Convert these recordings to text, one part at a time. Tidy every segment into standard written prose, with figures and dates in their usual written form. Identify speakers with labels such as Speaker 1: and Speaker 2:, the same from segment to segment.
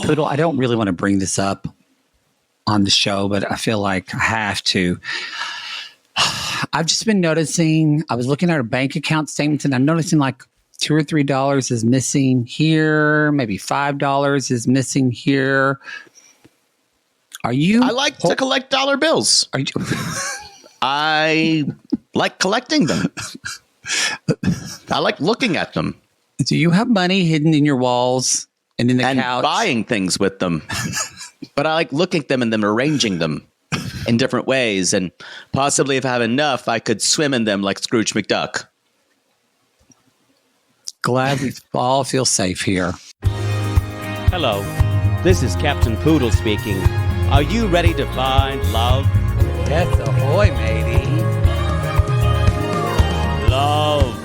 Speaker 1: Poodle, I don't really want to bring this up on the show, but I feel like I have to. I've just been noticing, I was looking at our bank account statements and I'm noticing like $2 or $3 is missing here. Maybe $5 is missing here. Are you?
Speaker 2: I like to collect dollar bills.
Speaker 1: Are you?
Speaker 2: I like collecting them. I like looking at them.
Speaker 1: Do you have money hidden in your walls and in the couch?
Speaker 2: Buying things with them. But I like looking at them and then arranging them in different ways. And possibly if I have enough, I could swim in them like Scrooge McDuck.
Speaker 1: Glad we all feel safe here.
Speaker 3: Hello, this is Captain Poodle speaking. Are you ready to find love?
Speaker 1: Yes, ahoy, matey.
Speaker 3: Love.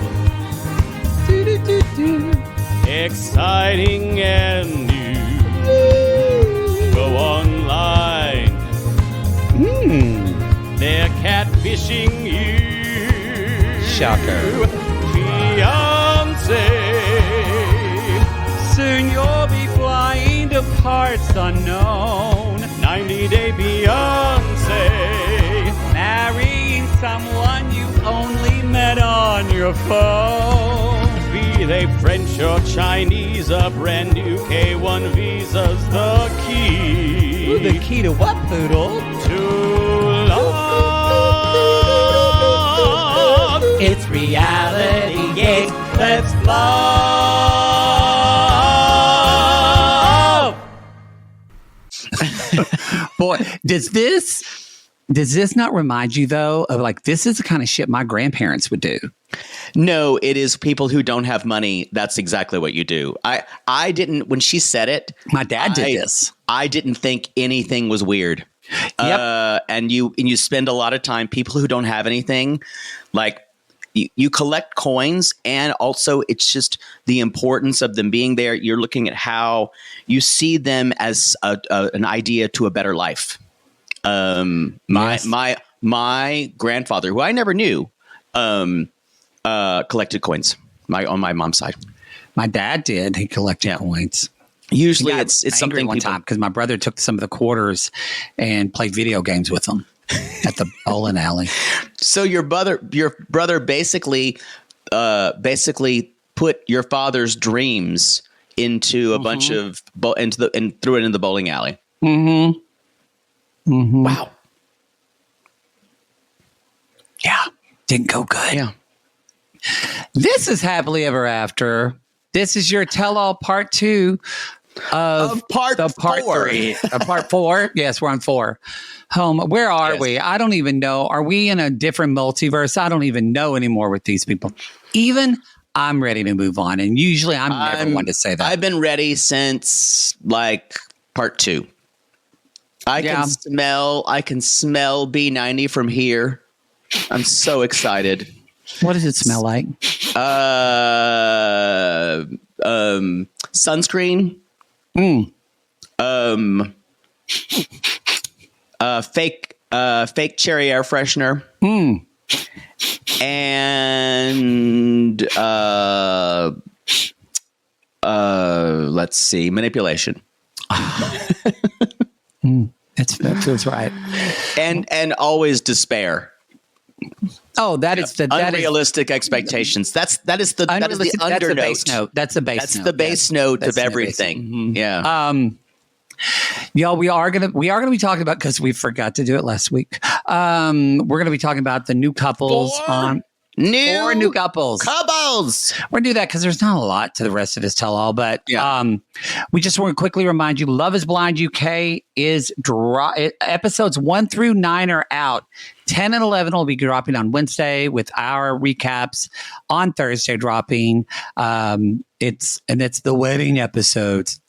Speaker 3: Exciting and new. Go online. They're catfishing you.
Speaker 1: Shocker.
Speaker 3: Fiancé. Soon you'll be flying to parts unknown. 90-day Beyonce. Marrying someone you only met on your phone. Be they French or Chinese, a brand new K1 visa's the key.
Speaker 1: Ooh, the key to what, Poodle?
Speaker 3: To love.
Speaker 1: It's reality gates.
Speaker 3: Let's love.
Speaker 1: Boy, does this not remind you though of like this is the kind of shit my grandparents would do?
Speaker 2: No, it is people who don't have money. That's exactly what you do. I didn't, when she said it.
Speaker 1: My dad did this.
Speaker 2: I didn't think anything was weird.
Speaker 1: Yep.
Speaker 2: And you spend a lot of time, people who don't have anything, like you collect coins, and also it's just the importance of them being there. You're looking at how you see them as an idea to a better life. My grandfather, who I never knew, collected coins. On my mom's side,
Speaker 1: my dad did. He collected coins.
Speaker 2: Usually, it's something
Speaker 1: one time because my brother took some of the quarters and played video games with them at the bowling alley.
Speaker 2: So your brother basically put your father's dreams into a bunch of and threw it in the bowling alley.
Speaker 1: Mm-hmm. Mm-hmm.
Speaker 2: Wow.
Speaker 1: Yeah, didn't go good.
Speaker 2: Yeah.
Speaker 1: This is Happily Ever After. This is your tell-all part 2 of
Speaker 2: part
Speaker 1: 3. Part 4. Yes, we're on 4. Where are we? I don't even know. Are we in a different multiverse? I don't even know anymore with these people. Even I'm ready to move on. And usually I'm never one to say that.
Speaker 2: I've been ready since like part 2. I can smell B90 from here. I'm so excited.
Speaker 1: What does it smell like?
Speaker 2: Sunscreen. Fake cherry air freshener. And let's see, manipulation.
Speaker 1: That feels right.
Speaker 2: And always despair.
Speaker 1: Oh, that is the
Speaker 2: unrealistic expectations. That is the undernote.
Speaker 1: That's the base note.
Speaker 2: That's the base note of everything.
Speaker 1: Mm-hmm.
Speaker 2: Yeah.
Speaker 1: Y'all, we are gonna be talking about, because we forgot to do it last week. We're gonna be talking about the new couples on. 4 new couples. We're gonna do that because there's not a lot to the rest of this tell-all, but we just want to quickly remind you: Love Is Blind UK is episodes 1 through 9 are out. 10 and 11 will be dropping on Wednesday, with our recaps on Thursday dropping. It's the wedding episodes.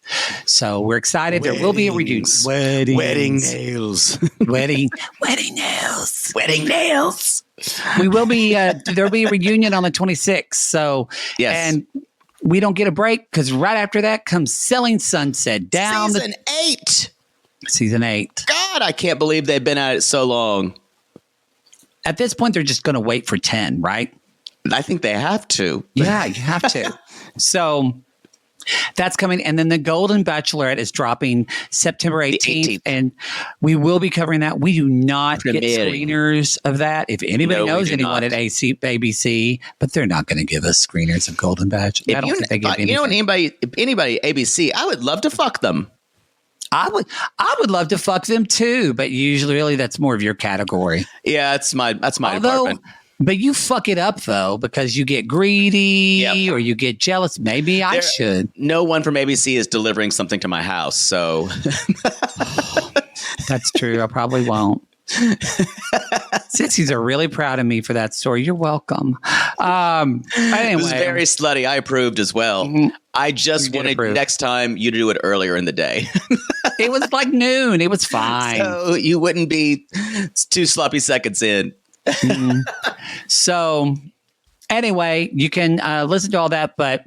Speaker 1: So we're excited. There will be a reunion.
Speaker 2: Wedding nails.
Speaker 1: Wedding nails. We will be, there'll be a reunion on the 26th. So,
Speaker 2: yes.
Speaker 1: And we don't get a break because right after that comes Selling Sunset down
Speaker 2: Season 8.
Speaker 1: Season 8.
Speaker 2: God, I can't believe they've been at it so long.
Speaker 1: At this point, they're just going to wait for 10, right?
Speaker 2: I think they have to.
Speaker 1: Yeah, you have to. So That's coming. And then The Golden Bachelorette is dropping September 18th. And we will be covering that. We do not get screeners of that. If anybody knows anyone at ABC, but they're not going to give us screeners of Golden Bachelor. I don't think they give anything.
Speaker 2: If anybody at ABC, I would love to fuck them.
Speaker 1: I would love to fuck them too, but usually really that's more of your category.
Speaker 2: Yeah, that's my department.
Speaker 1: But you fuck it up though because you get greedy or you get jealous. Maybe I should.
Speaker 2: No one from ABC is delivering something to my house, so
Speaker 1: that's true. I probably won't. Sissies are really proud of me for that story. You're welcome. Anyway.
Speaker 2: It was very slutty. I approved as well. Mm-hmm. I just wanted next time you to do it earlier in the day.
Speaker 1: It was like noon. It was fine.
Speaker 2: So you wouldn't be 2 sloppy seconds in.
Speaker 1: Mm-hmm. So anyway, you can listen to all that, but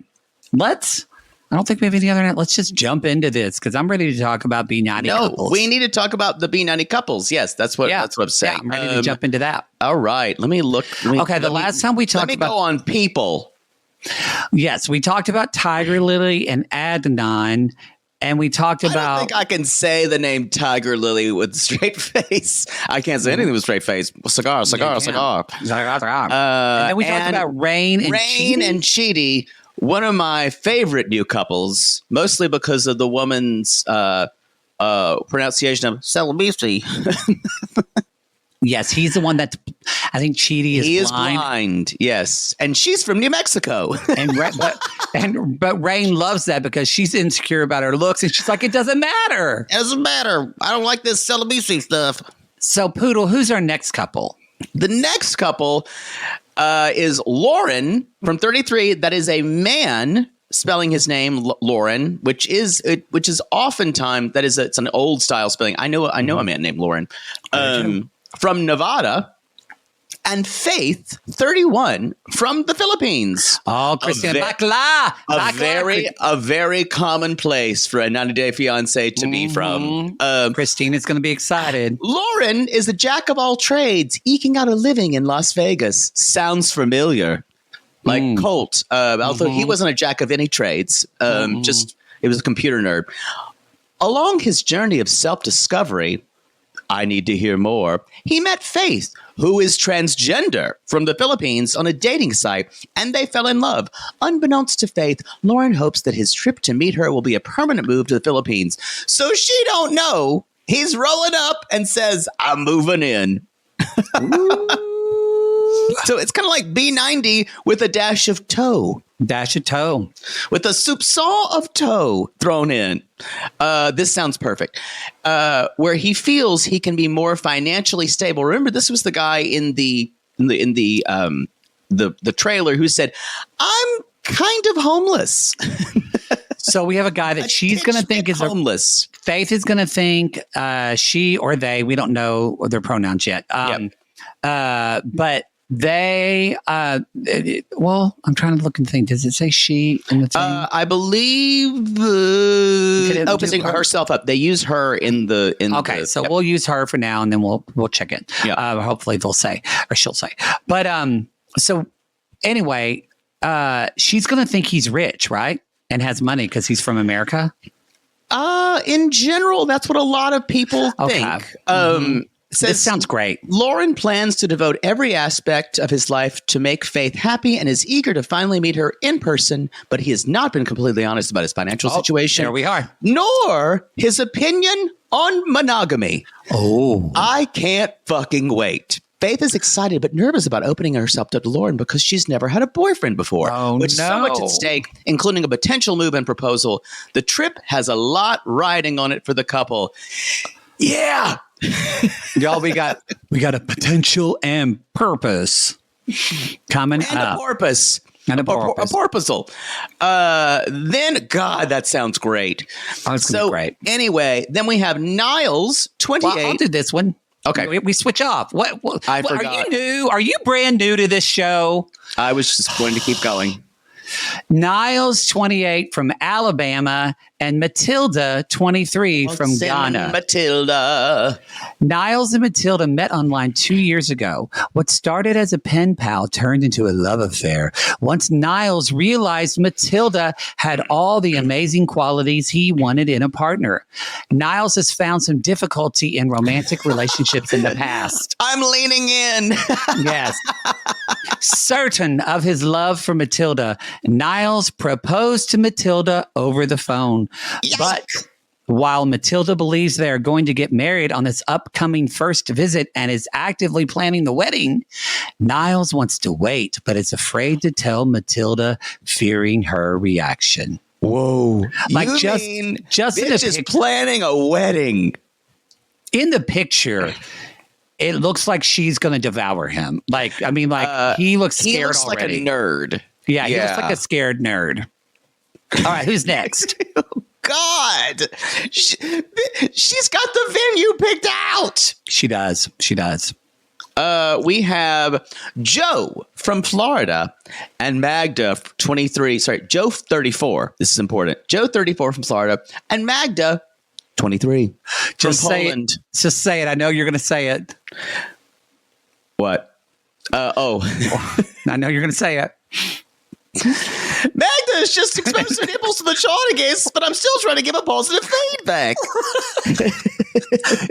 Speaker 1: I don't think we have any other. Let's just jump into this because I'm ready to talk about B90 couples.
Speaker 2: We need to talk about the B90 couples. Yes, that's what I'm saying.
Speaker 1: Yeah, I'm ready to jump into that.
Speaker 2: All right. Let me look.
Speaker 1: The last time we talked
Speaker 2: about. Let me go on people.
Speaker 1: Yes, we talked about Tiger Lily and Adnan. And we talked about.
Speaker 2: I don't think I can say the name Tiger Lily with a straight face. I can't say anything with a straight face. Cigar.
Speaker 1: And then we talked about Rain and
Speaker 2: Chidi. One of my favorite new couples, mostly because of the woman's pronunciation of Celebisi.
Speaker 1: Yes, he's the one that I think Chidi is blind.
Speaker 2: He is blind, yes. And she's from New Mexico.
Speaker 1: But Rain loves that because she's insecure about her looks. And she's like, it doesn't matter.
Speaker 2: It doesn't matter. I don't like this Celebisi stuff.
Speaker 1: So, Poodle, who's our next couple?
Speaker 2: The next couple is Lauren from 33. That is a man spelling his name Lauren, which is oftentimes it's an old style spelling. I know a man named Lauren from Nevada, and Faith 31 from the Philippines.
Speaker 1: Oh, Christina Bakla.
Speaker 2: A very common place for a 90-day fiance to be from.
Speaker 1: Christina's going to be excited.
Speaker 2: Lauren is a jack of all trades, eking out a living in Las Vegas. Sounds familiar. Like Colt, although he wasn't a jack of any trades, just it was a computer nerd. Along his journey of self-discovery, I need to hear more, he met Faith, who is transgender, from the Philippines on a dating site, and they fell in love. Unbeknownst to Faith, Lauren hopes that his trip to meet her will be a permanent move to the Philippines. So she don't know. He's rolling up and says, I'm moving in. So it's kind of like B90 with a dash of toe. With a soupçon of toe thrown in. This sounds perfect. Where he feels he can be more financially stable. Remember, this was the guy in the trailer who said, I'm kind of homeless.
Speaker 1: So we have a guy that she's going to think is
Speaker 2: homeless.
Speaker 1: Faith is going to think she or they, we don't know their pronouns yet. But they, I'm trying to look and think. Does it say she in the thing?
Speaker 2: I believe opening herself up. They use her in the.
Speaker 1: We'll use her for now, and then we'll check it. Yeah. Hopefully they'll say, or she'll say. But so anyway, she's gonna think he's rich, right, and has money because he's from America.
Speaker 2: In general, that's what a lot of people think.
Speaker 1: This sounds great.
Speaker 2: Lauren plans to devote every aspect of his life to make Faith happy and is eager to finally meet her in person, but he has not been completely honest about his financial situation.
Speaker 1: There we are.
Speaker 2: Nor his opinion on monogamy.
Speaker 1: Oh.
Speaker 2: I can't fucking wait. Faith is excited but nervous about opening herself up to Lauren because she's never had a boyfriend before. Which is so much at stake, including a potential move and proposal. The trip has a lot riding on it for the couple. Yeah.
Speaker 1: Y'all, we got a potential and purpose coming up.
Speaker 2: A porpoise.
Speaker 1: And a
Speaker 2: porpoisal. Then, God, that sounds great.
Speaker 1: Oh, it's gonna be great.
Speaker 2: Anyway, then we have Niles, 28.
Speaker 1: Well, I'll do this one.
Speaker 2: Okay.
Speaker 1: We switch off. What
Speaker 2: I forgot.
Speaker 1: Are you new? Are you brand new to this show?
Speaker 2: I was just going to keep going.
Speaker 1: Niles, 28, from Alabama, and Matilda, 23, from Ghana.
Speaker 2: Matilda.
Speaker 1: Niles and Matilda met online 2 years ago. What started as a pen pal turned into a love affair. Once Niles realized Matilda had all the amazing qualities he wanted in a partner. Niles has found some difficulty in romantic relationships in the past.
Speaker 2: I'm leaning in.
Speaker 1: Yes. Certain of his love for Matilda, Niles proposed to Matilda over the phone.
Speaker 2: Yikes.
Speaker 1: But while Matilda believes they are going to get married on this upcoming first visit and is actively planning the wedding, Niles wants to wait, but is afraid to tell Matilda, fearing her reaction.
Speaker 2: Whoa.
Speaker 1: Like
Speaker 2: you
Speaker 1: just
Speaker 2: mean
Speaker 1: in the
Speaker 2: bitch is
Speaker 1: picture,
Speaker 2: planning a wedding.
Speaker 1: in the picture, it looks like she's going to devour him. Like, I mean, like he looks scared
Speaker 2: he looks
Speaker 1: already.
Speaker 2: like a nerd.
Speaker 1: Yeah, he looks like a scared nerd. All right, who's next?
Speaker 2: God, she's got the venue picked out.
Speaker 1: She does. She does.
Speaker 2: We have Joe from Florida and Magda, 23. Sorry, Joe, 34. This is important. Joe, 34 from Florida and Magda, 23 from Poland.
Speaker 1: Just say it. I know you're going to say it.
Speaker 2: What?
Speaker 1: I know you're going to say it.
Speaker 2: Magda has just exposed her nipples to the Chartigates, but I'm still trying to give a positive feedback.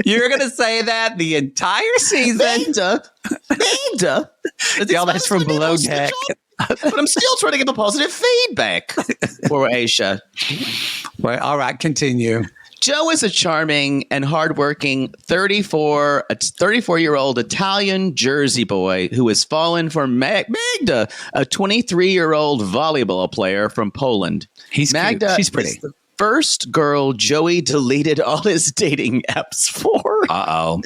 Speaker 1: You're going to say that the entire season.
Speaker 2: Magda.
Speaker 1: Y'all, that's from Below Deck.
Speaker 2: But I'm still trying to give a positive feedback for Aisha.
Speaker 1: Well, all right, continue.
Speaker 2: Joe is a charming and hardworking 34-year-old Italian Jersey boy who has fallen for Magda, a 23-year-old volleyball player from Poland.
Speaker 1: Magda, cute. She's pretty.
Speaker 2: Is the first girl Joey deleted all his dating apps for.
Speaker 1: Uh-oh.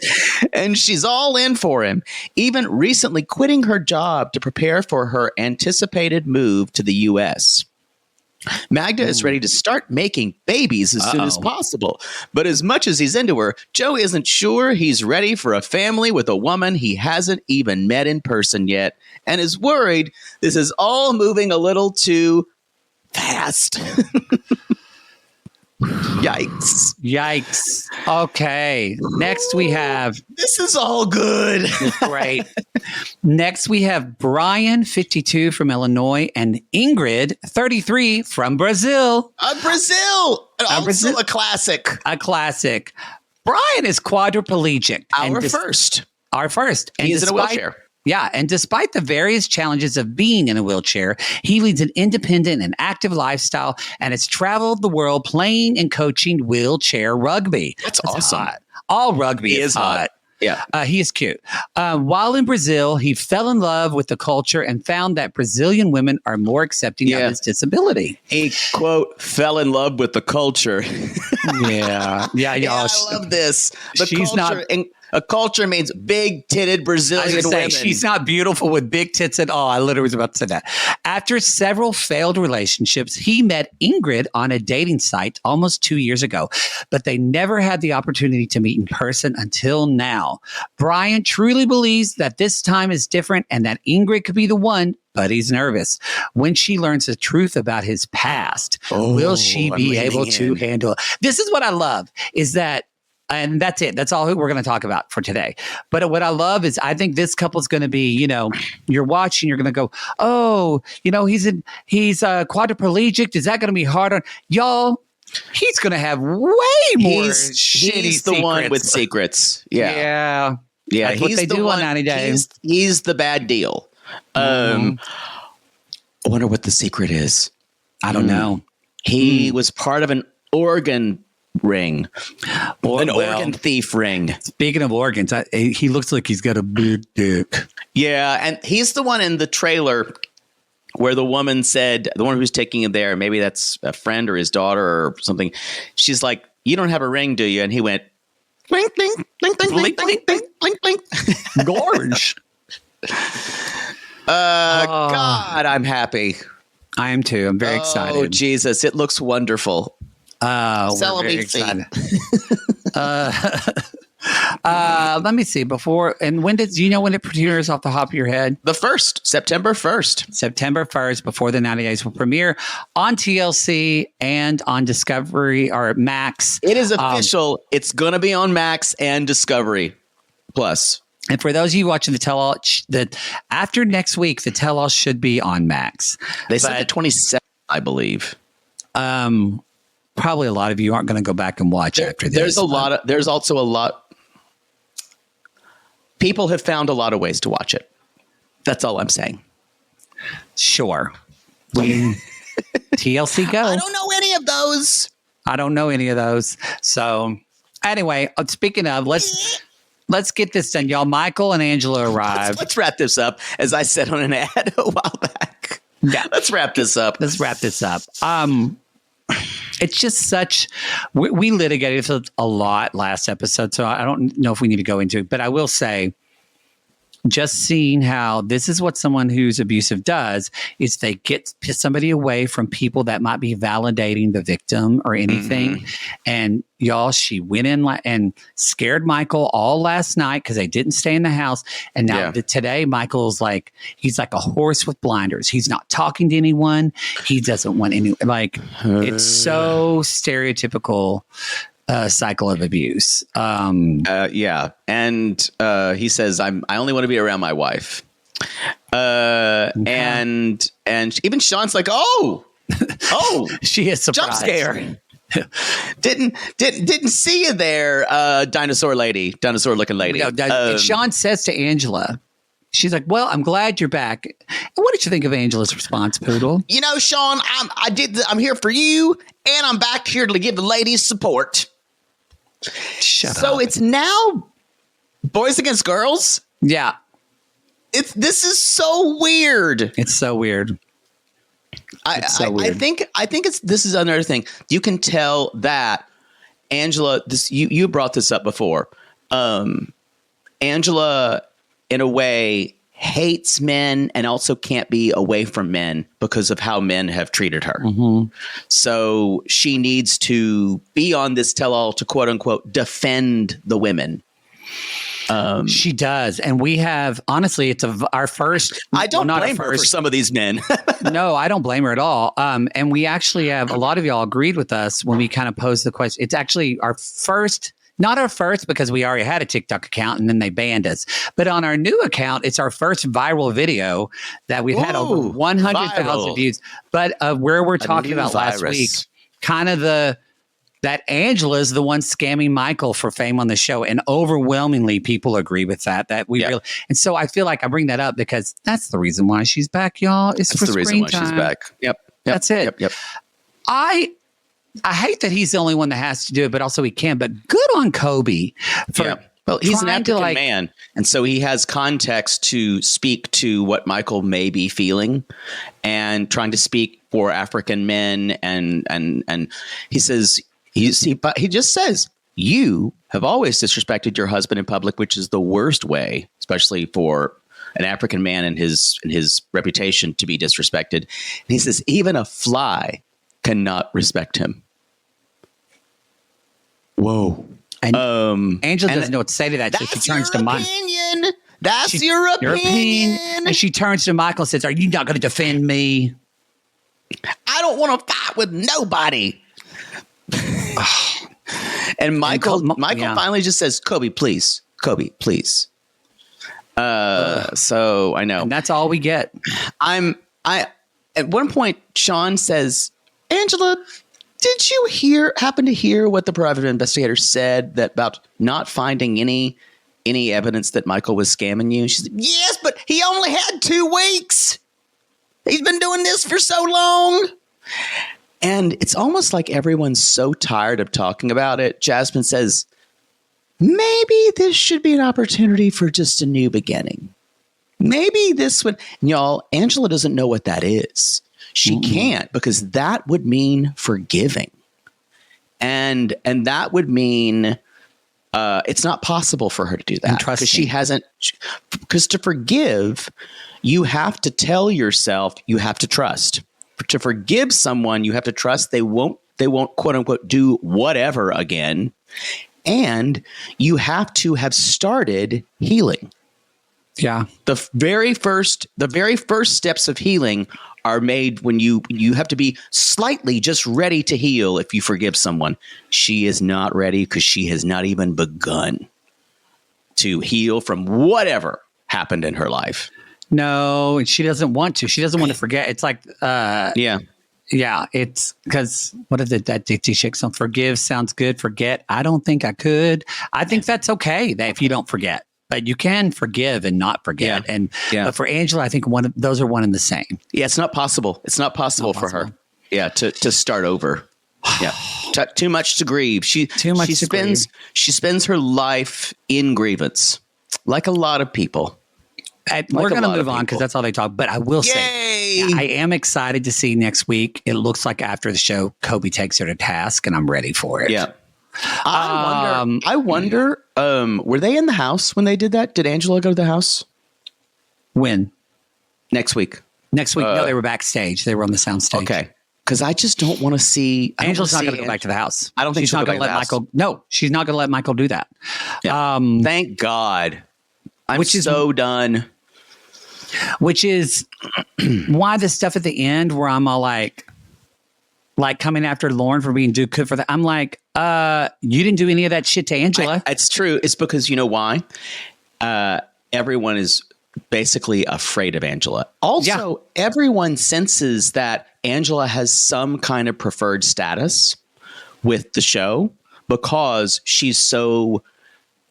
Speaker 2: And she's all in for him, even recently quitting her job to prepare for her anticipated move to the U.S. Magda is ready to start making babies as soon as possible. But as much as he's into her, Joe isn't sure he's ready for a family with a woman he hasn't even met in person yet and is worried this is all moving a little too fast. Yikes.
Speaker 1: Yikes. Okay. Next we have...
Speaker 2: This is all good.
Speaker 1: Great. Next we have Brian, 52 from Illinois, and Ingrid, 33 from Brazil.
Speaker 2: Brazil. Also a classic.
Speaker 1: A classic. Brian is quadriplegic.
Speaker 2: Our first.
Speaker 1: And
Speaker 2: he is in a wheelchair.
Speaker 1: Yeah, and despite the various challenges of being in a wheelchair, he leads an independent and active lifestyle and has traveled the world playing and coaching wheelchair rugby.
Speaker 2: That's awesome.
Speaker 1: Hot. All rugby is hot.
Speaker 2: Yeah.
Speaker 1: He is cute. While in Brazil, he fell in love with the culture and found that Brazilian women are more accepting of his disability.
Speaker 2: He, quote, fell in love with the culture.
Speaker 1: Yeah.
Speaker 2: I love this. She's culture a culture means big-titted Brazilian women.
Speaker 1: She's not beautiful with big tits at all. I literally was about to say that. After several failed relationships, he met Ingrid on a dating site almost 2 years ago, but they never had the opportunity to meet in person until now. Brian truly believes that this time is different and that Ingrid could be the one, but he's nervous. When she learns the truth about his past, will she be able to handle it? This is what I love, is that, and that's it. That's all we're going to talk about for today. But what I love is I think this couple's going to be, you're watching, you're going to go, he's quadriplegic. Is that going to be hard on y'all? He's going to have way more shitty
Speaker 2: He's the one with secrets.
Speaker 1: Yeah. That's what they do on 90 Days.
Speaker 2: He's the bad deal. I wonder what the secret is.
Speaker 1: I don't know.
Speaker 2: He was part of an organ ring, organ thief ring.
Speaker 1: Speaking of organs, he looks like he's got a big dick.
Speaker 2: Yeah, and he's the one in the trailer where the woman said, the one who's taking him there, maybe that's a friend or his daughter or something. She's like, "You don't have a ring, do you?" And he went, blink, blink, blink, blink, blink, blink, blink, blink, blink.
Speaker 1: Gorge.
Speaker 2: God, I'm happy.
Speaker 1: I am too. I'm very excited.
Speaker 2: Oh, Jesus. It looks wonderful.
Speaker 1: We're very excited. Let me see. Before and when do you know when it premieres off the top of your head?
Speaker 2: The 1st, September 1st.
Speaker 1: September 1st, before the 90 Days will premiere on TLC and on Discovery or Max.
Speaker 2: It is official. It's going to be on Max and Discovery Plus.
Speaker 1: And for those of you watching the tell-all, that after next week, the tell-all should be on Max.
Speaker 2: They said the 27th, I believe.
Speaker 1: Probably a lot of you aren't going to go back and watch after this.
Speaker 2: There's also a lot. People have found a lot of ways to watch it. That's all I'm saying.
Speaker 1: Sure. TLC go.
Speaker 2: I don't know any of those.
Speaker 1: I don't know any of those. So anyway, speaking of, let's get this done, y'all. Michael and Angela arrived.
Speaker 2: Let's wrap this up. As I said on an ad a while back.
Speaker 1: Yeah.
Speaker 2: Let's wrap this up.
Speaker 1: It's just such, we litigated this a lot last episode, so I don't know if we need to go into it, but I will say, just seeing how this is what someone who's abusive does is they get somebody away from people that might be validating the victim or anything. Mm-hmm. And y'all, she went in and scared Michael all last night because they didn't stay in the house. And now today, Michael's he's like a horse with blinders. He's not talking to anyone. He doesn't want any, it's so stereotypical. Cycle of abuse. And
Speaker 2: he says, I only want to be around my wife. And even Sean's like, oh,
Speaker 1: she is surprised.
Speaker 2: Jump scare. didn't see you there, dinosaur looking lady.
Speaker 1: And Sean says to Angela, she's like, well, I'm glad you're back. What did you think of Angela's response, Poodle?
Speaker 2: Sean, I'm here for you, and I'm back here to give the ladies support.
Speaker 1: Shut up.
Speaker 2: So it's now boys against girls?
Speaker 1: Yeah.
Speaker 2: This is so weird.
Speaker 1: It's so weird.
Speaker 2: I think this is another thing. You can tell that Angela, you brought this up before. Angela, in a way, hates men and also can't be away from men because of how men have treated her. Mm-hmm. So she needs to be on this tell-all to quote unquote defend the women.
Speaker 1: She does. And we have, honestly, it's our first.
Speaker 2: I don't blame her for some of these men.
Speaker 1: No, I don't blame her at all. And we actually have a lot of y'all agreed with us when we kind of posed the question. It's actually our first. Not our first, because we already had a TikTok account and then they banned us. But on our new account, it's our first viral video that we've had over 100,000 views. But where we're talking about last week, kind of that Angela's the one scamming Michael for fame on the show. And overwhelmingly, people agree with that. Really, and so I feel like I bring that up because that's the reason why she's back, y'all. It's for screen time.
Speaker 2: She's back. Yep.
Speaker 1: That's it.
Speaker 2: Yep.
Speaker 1: I hate that he's the only one that has to do it, but also he can. But good on Kobe.
Speaker 2: Well, he's an African man, and so he has context to speak to what Michael may be feeling, and trying to speak for African men. And he says he just says, you have always disrespected your husband in public, which is the worst way, especially for an African man and his reputation to be disrespected. And he says even a fly cannot respect him. Whoa.
Speaker 1: And Angela doesn't know what to say to that, so she turns to Michael.
Speaker 2: That's your opinion.
Speaker 1: And she turns to Michael and says, are you not going to defend me?
Speaker 2: I don't want to fight with nobody. And Michael finally just says, Kobe, please. Kobe, please. So I know.
Speaker 1: And that's all we get.
Speaker 2: At one point, Sean says, Angela, did you happen to hear what the private investigator said about not finding any evidence that Michael was scamming you? She's like, yes, but he only had 2 weeks. He's been doing this for so long. And it's almost like everyone's so tired of talking about it. Jasmine says, maybe this should be an opportunity for just a new beginning. Maybe this would, y'all, Angela doesn't know what that is. She can't, because that would mean forgiving. And that would mean it's not possible for her to do that because she hasn't. Because to forgive, you have to tell yourself you have to trust. To forgive someone, you have to trust they won't quote unquote do whatever again. and you have to have started healing.
Speaker 1: Yeah.
Speaker 2: The very first steps of healing are made when you have to be slightly just ready to heal. If you forgive someone, she is not ready because she has not even begun to heal from whatever happened in her life.
Speaker 1: No, and she doesn't want to. She doesn't want to forget. It's like, yeah. It's because what is it that Dixie Chicks song? Forgive sounds good. Forget, I don't think I could. I think that's okay that if you don't forget. But you can forgive and not forget.
Speaker 2: Yeah.
Speaker 1: And but for Angela, I think those are one and the same.
Speaker 2: Yeah, it's not possible. It's not possible for her. Yeah, to start over. Yeah, too much to grieve. She spends her life in grievance, like a lot of people.
Speaker 1: We're going to move on because that's all they talk. But I will say, I am excited to see next week. It looks like after the show, Kobe takes her to task, and I'm ready for it.
Speaker 2: Yeah. I wonder, were they in the house when they did that? Did Angela go to the house?
Speaker 1: When?
Speaker 2: Next week.
Speaker 1: No, they were backstage. They were on the sound stage.
Speaker 2: Okay. Because I just don't want to see.
Speaker 1: Angela's not going to go back to the house.
Speaker 2: I don't think
Speaker 1: she's not going to let Michael. No, she's not going to let Michael do that.
Speaker 2: Yeah. Thank God. I'm so done.
Speaker 1: Which is why the stuff at the end where I'm all like coming after Lauren for being too good for that. I'm like, you didn't do any of that shit to Angela.
Speaker 2: It's true. It's because you know why? Everyone is basically afraid of Angela. Also, everyone senses that Angela has some kind of preferred status with the show because she's so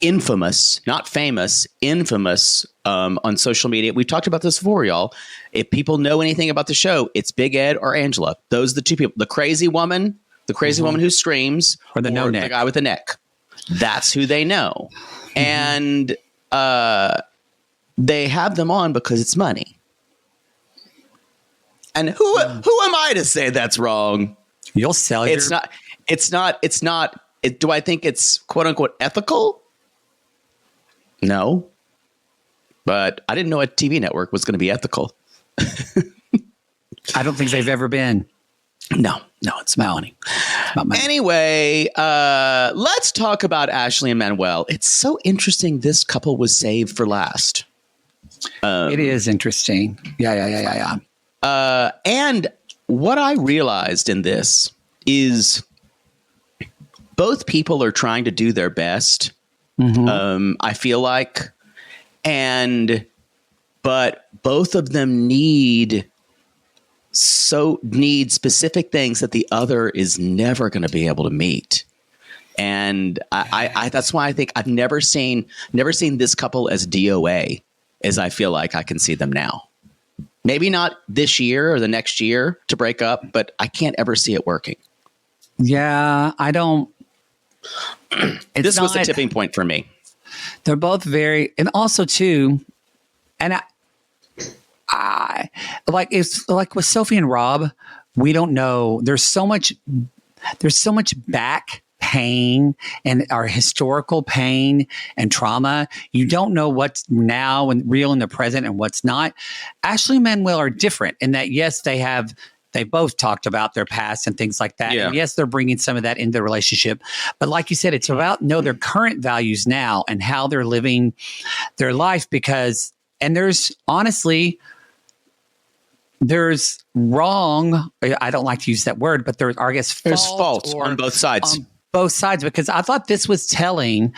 Speaker 2: infamous, not famous, infamous on social media. We've talked about this before, y'all. If people know anything about the show, it's Big Ed or Angela. Those are the two people. The crazy woman who screams,
Speaker 1: or the
Speaker 2: the guy with the neck. That's who they know. And they have them on because it's money. And who am I to say that's wrong?
Speaker 1: You'll sell
Speaker 2: It's not. Do I think it's quote unquote ethical? No. But I didn't know a TV network was going to be ethical.
Speaker 1: I don't think they've ever been.
Speaker 2: No, it's about money. Anyway, let's talk about Ashley and Manuel. It's so interesting this couple was saved for last.
Speaker 1: It is interesting. Yeah.
Speaker 2: And what I realized in this is both people are trying to do their best. I feel like, but both of them need specific things that the other is never going to be able to meet. And I that's why I think I've never seen this couple as DOA as I feel like I can see them now. Maybe not this year or the next year to break up, but I can't ever see it working.
Speaker 1: Yeah, I don't.
Speaker 2: This was a tipping point for me.
Speaker 1: They're both very, and also too, and I like it's like with Sophie and Rob. We don't know. There's so much back pain and our historical pain and trauma. You don't know what's now and real in the present and what's not. Ashley and Manuel are different in that, yes, they both talked about their past and things like that. Yeah. And yes, they're bringing some of that into the relationship. But like you said, it's about their current values now and how they're living their life and there's honestly, there's wrong. I don't like to use that word, but there's fault
Speaker 2: on both sides.
Speaker 1: Because I thought this was telling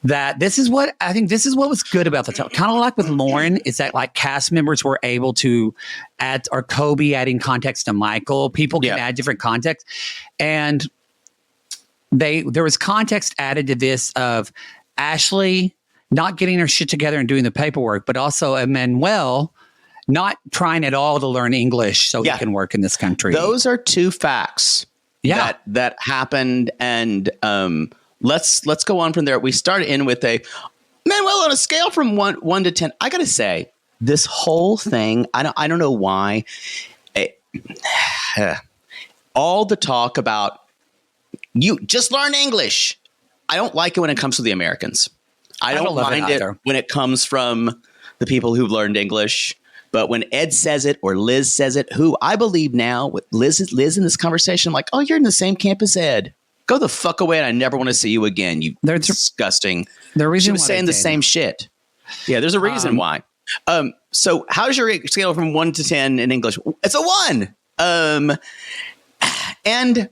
Speaker 1: that this is what was good about the kind of like with Lauren is that like cast members were able to add, or Kobe adding context to Michael. People can add different context, and there was context added to this of Ashley not getting her shit together and doing the paperwork, but also Manuel not trying at all to learn English so he can work in this country.
Speaker 2: Those are two facts that happened, and let's go on from there. We start in with Manuel on a scale from 1 to 10. I gotta say, this whole thing, I don't know why. All the talk about you just learn English. I don't like it when it comes to the Americans. I don't mind it when it comes from the people who've learned English. But when Ed says it or Liz says it, who I believe now with Liz in this conversation, I'm like, oh, you're in the same camp as Ed. Go the fuck away, and I never want to see you again. You disgusting.
Speaker 1: The reason
Speaker 2: she was saying the same shit. Yeah, there's a reason why. So how's your scale from 1 to 10 in English? It's a 1. And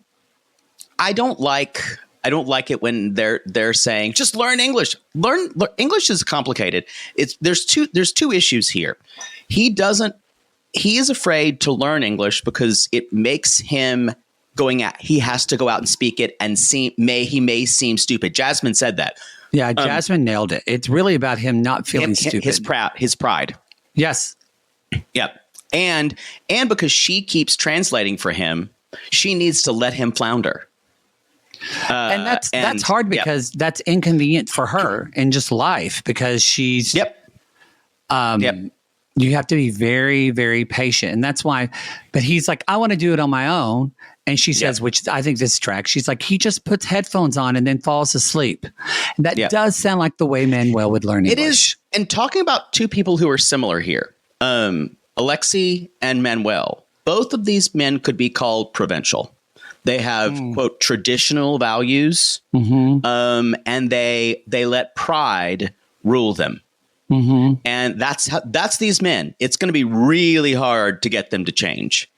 Speaker 2: I don't like it when they're saying just learn English. Learn English is complicated. There's two issues here. He is afraid to learn English because it makes him he has to go out and speak it and he may seem stupid. Jasmine said that.
Speaker 1: Yeah, Jasmine nailed it. It's really about him not feeling stupid.
Speaker 2: His pride.
Speaker 1: Yes.
Speaker 2: Yep. And because she keeps translating for him, she needs to let him flounder.
Speaker 1: And that's hard because that's inconvenient for her in just life because she's you have to be very, very patient. And that's why, but he's like, I want to do it on my own. And she says, which I think this tracks, she's like, he just puts headphones on and then falls asleep. And that does sound like the way Manuel would learn English.
Speaker 2: It is. And talking about two people who are similar here, Alexi and Manuel, both of these men could be called provincial. They have, quote, traditional values, and they let pride rule them. And that's these men. It's going to be really hard to get them to change.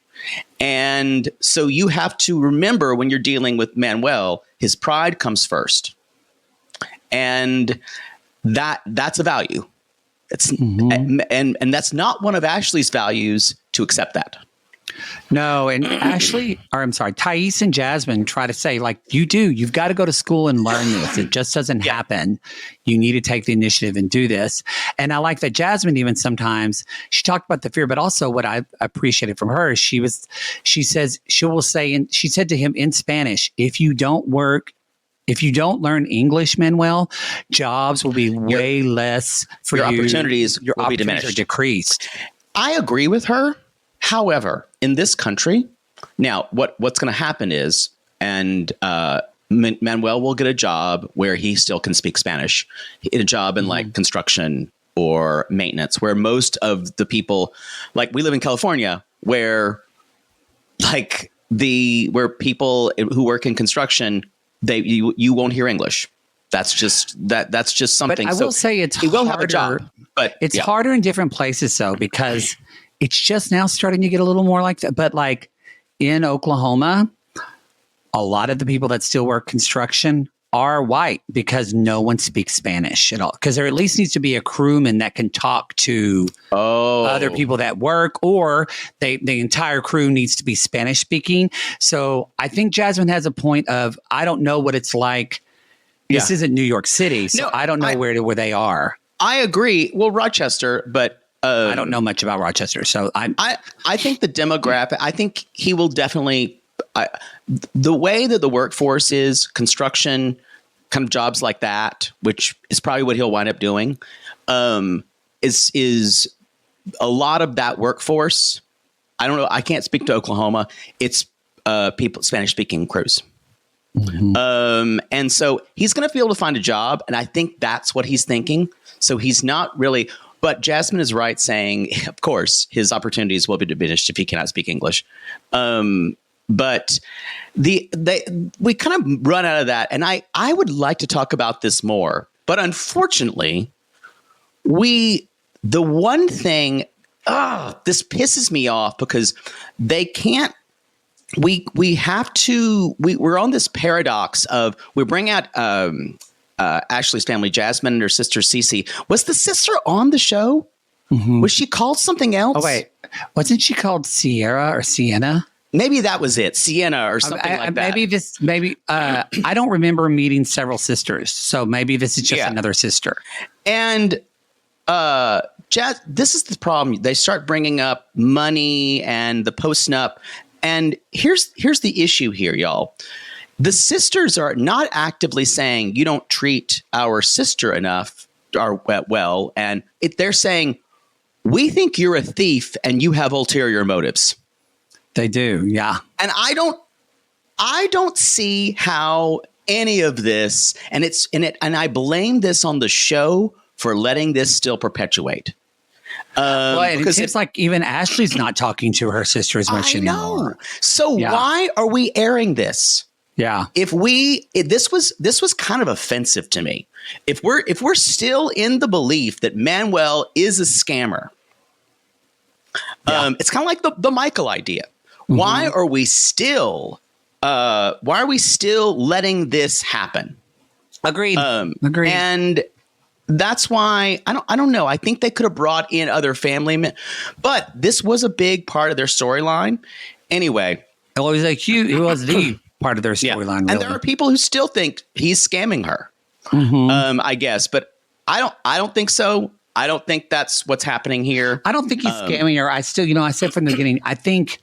Speaker 2: And so you have to remember when you're dealing with Manuel, his pride comes first. And that's a value. It's and that's not one of Ashley's values to accept that.
Speaker 1: No, and Thais and Jasmine try to say, like, you've got to go to school and learn this. It just doesn't happen. You need to take the initiative and do this. And I like that Jasmine even sometimes, she talked about the fear, but also what I appreciated from her is she said to him in Spanish, if you don't learn English, Manuel, jobs will be way less for you.
Speaker 2: Opportunities will be diminished.
Speaker 1: Are decreased.
Speaker 2: I agree with her. However, in this country, now what's going to happen is, and Manuel will get a job where he still can speak Spanish, a job in like construction or maintenance, where most of the people, like we live in California, where people who work in construction, you won't hear English. That's just something.
Speaker 1: But I will say he will have a job, but it's harder in different places though, because it's just now starting to get a little more like that. But like in Oklahoma, a lot of the people that still work construction are white because no one speaks Spanish at all. Because there at least needs to be a crewman that can talk to other people that work, or the entire crew needs to be Spanish speaking. So I think Jasmine has a point of, I don't know what it's like. This isn't New York City, so I don't know where they are.
Speaker 2: I agree. Well, Rochester, but
Speaker 1: I don't know much about Rochester, so I
Speaker 2: think the demographic. I think he will definitely. The way that the workforce is, construction, kind of jobs like that, which is probably what he'll wind up doing, is a lot of that workforce. I don't know. I can't speak to Oklahoma. It's people Spanish speaking crews. And so he's going to be able to find a job, and I think that's what he's thinking. So he's not really. But Jasmine is right saying, of course, his opportunities will be diminished if he cannot speak English. But we kind of run out of that. And I would like to talk about this more. But unfortunately, the one thing, this pisses me off because they can't. We're on this paradox of we bring out Ashley's family, Jasmine, and her sister Cece. Was the sister on the show? Was she called something else?
Speaker 1: Oh wait, wasn't she called Sierra or Sienna?
Speaker 2: Maybe that was it, Sienna or something like that.
Speaker 1: Maybe I don't remember meeting several sisters, so maybe this is just another sister.
Speaker 2: And this is the problem. They start bringing up money and the post-nup. And here's the issue here, y'all. The sisters are not actively saying you don't treat our sister enough or well, and they're saying we think you're a thief and you have ulterior motives.
Speaker 1: They do, yeah.
Speaker 2: And I don't see how any of this, and I blame this on the show for letting this still perpetuate.
Speaker 1: It seems like even Ashley's not talking to her sister as much anymore.
Speaker 2: So why are we airing this?
Speaker 1: Yeah.
Speaker 2: This was kind of offensive to me. If we're still in the belief that Manuel is a scammer, it's kind of like the Michael idea. Mm-hmm. Why are we still letting this happen?
Speaker 1: Agreed. Agreed.
Speaker 2: And that's why I don't know. I think they could have brought in other family men, but this was a big part of their storyline. Anyway,
Speaker 1: it was the part of their storyline.
Speaker 2: Yeah. And there are people who still think he's scamming her. Mm-hmm. I guess, but I don't think so. I don't think that's what's happening here.
Speaker 1: I don't think he's scamming her. I still, I said from the beginning, I think,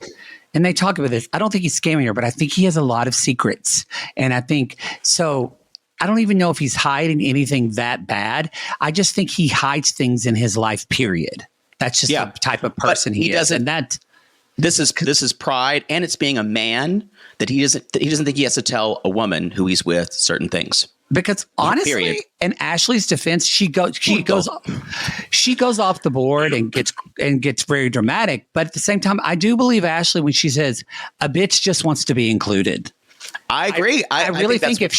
Speaker 1: and they talk about this, I don't think he's scamming her, but I think he has a lot of secrets. And I think, so I don't even know if he's hiding anything that bad. I just think he hides things in his life, period. That's just the type of person he is. And
Speaker 2: this is pride, and it's being a man that he doesn't think he has to tell a woman who he's with certain things.
Speaker 1: Because honestly, in Ashley's defense, she goes off the board and gets very dramatic. But at the same time, I do believe Ashley when she says a bitch just wants to be included.
Speaker 2: I agree.
Speaker 1: I really think if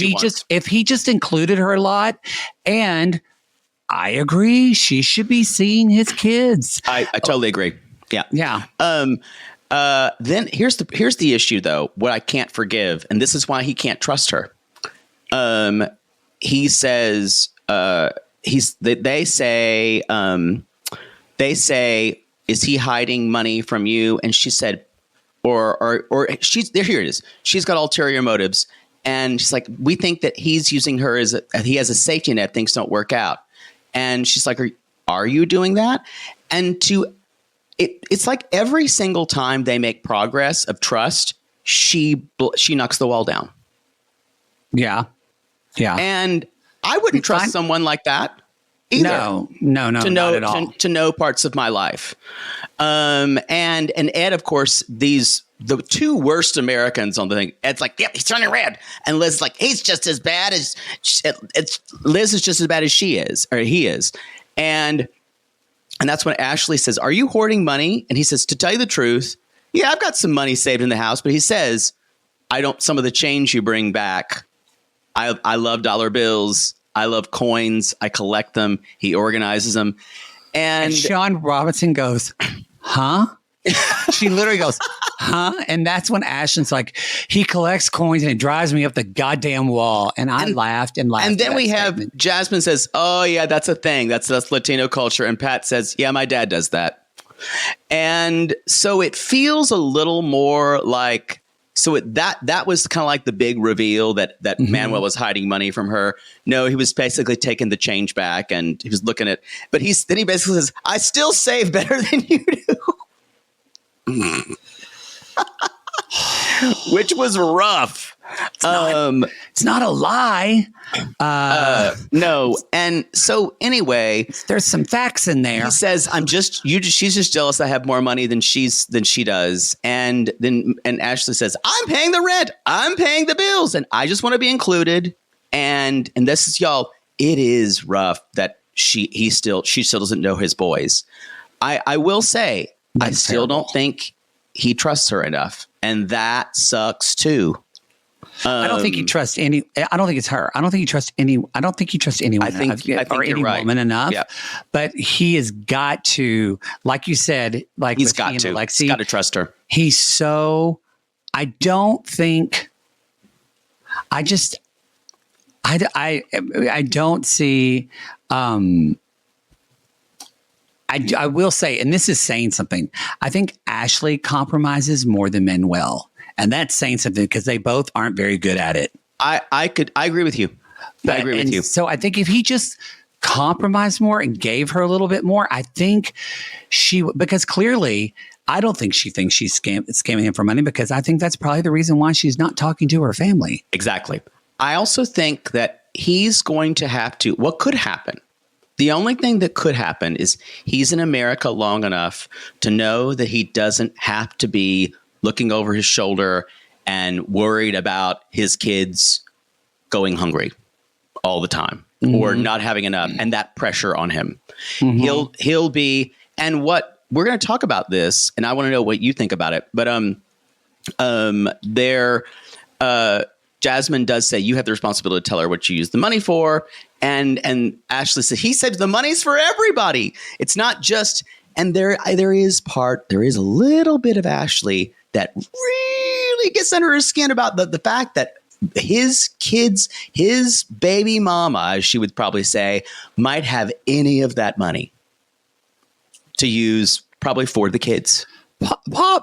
Speaker 1: he just included her a lot, and I agree, she should be seeing his kids.
Speaker 2: I totally agree. Yeah.
Speaker 1: Yeah.
Speaker 2: Then here's the issue though. What I can't forgive, and this is why he can't trust her. He says, they say, is he hiding money from you? And she said, or here it is. She's got ulterior motives. And she's like, we think that he's using her he has a safety net. Things don't work out. And she's like, are you doing that? And it's like every single time they make progress of trust, she knocks the wall down.
Speaker 1: Yeah. Yeah.
Speaker 2: And I wouldn't trust someone like that either.
Speaker 1: No, not at all.
Speaker 2: To know parts of my life. And Ed, of course, the two worst Americans on the thing. Ed's like, yep, he's turning red. And Liz is like, he's just as bad as Liz is just as bad as she is, or he is. And that's when Ashley says, are you hoarding money? And he says, to tell you the truth, yeah, I've got some money saved in the house. But he says, some of the change you bring back. I love dollar bills. I love coins. I collect them. He organizes them. And
Speaker 1: Sean Robinson goes, huh? She literally goes, huh? And that's when Ashton's like, he collects coins and it drives me up the goddamn wall. And I laughed and laughed.
Speaker 2: And then we have Jasmine says, oh, yeah, that's a thing. That's Latino culture. And Pat says, yeah, my dad does that. And so it feels a little more like, that was kind of like the big reveal that mm-hmm. Manuel was hiding money from her. No, he was basically taking the change back and he was looking at, but then he basically says, I still save better than you do. Which was rough.
Speaker 1: It's not a lie.
Speaker 2: No. And so anyway,
Speaker 1: there's some facts in there.
Speaker 2: He says, she's just jealous I have more money than she does. And Ashley says, I'm paying the rent. I'm paying the bills. And I just want to be included. And this is y'all, it is rough that she still doesn't know his boys. I will say, I still don't think he trusts her enough. And that sucks too.
Speaker 1: I don't think he trusts any. I don't think it's her. I don't think he trusts any. I don't think he trusts anyone.
Speaker 2: I think
Speaker 1: or any
Speaker 2: right.
Speaker 1: woman enough.
Speaker 2: Yeah.
Speaker 1: But he has got to, like you said, like
Speaker 2: he's got to.
Speaker 1: Alexi,
Speaker 2: he's got to trust her.
Speaker 1: He's so. I don't think. I don't see. I will say, and this is saying something. I think Ashley compromises more than Manuel. And that's saying something because they both aren't very good at it.
Speaker 2: I agree with you. I agree with you.
Speaker 1: So I think if he just compromised more and gave her a little bit more, I think because clearly I don't think she thinks she's scamming him for money, because I think that's probably the reason why she's not talking to her family.
Speaker 2: Exactly. I also think that he's going to have to, what could happen? The only thing that could happen is he's in America long enough to know that he doesn't have to be looking over his shoulder and worried about his kids going hungry all the time mm-hmm. or not having enough, and that pressure on him. Mm-hmm. He'll be, and what we're going to talk about this, and I want to know what you think about it. But Jasmine does say you have the responsibility to tell her what you use the money for. And Ashley said, he said the money's for everybody. It's not just, and there is a little bit of Ashley that really gets under her skin about the fact that his kids, his baby mama, as she would probably say, might have any of that money to use probably for the kids.
Speaker 1: For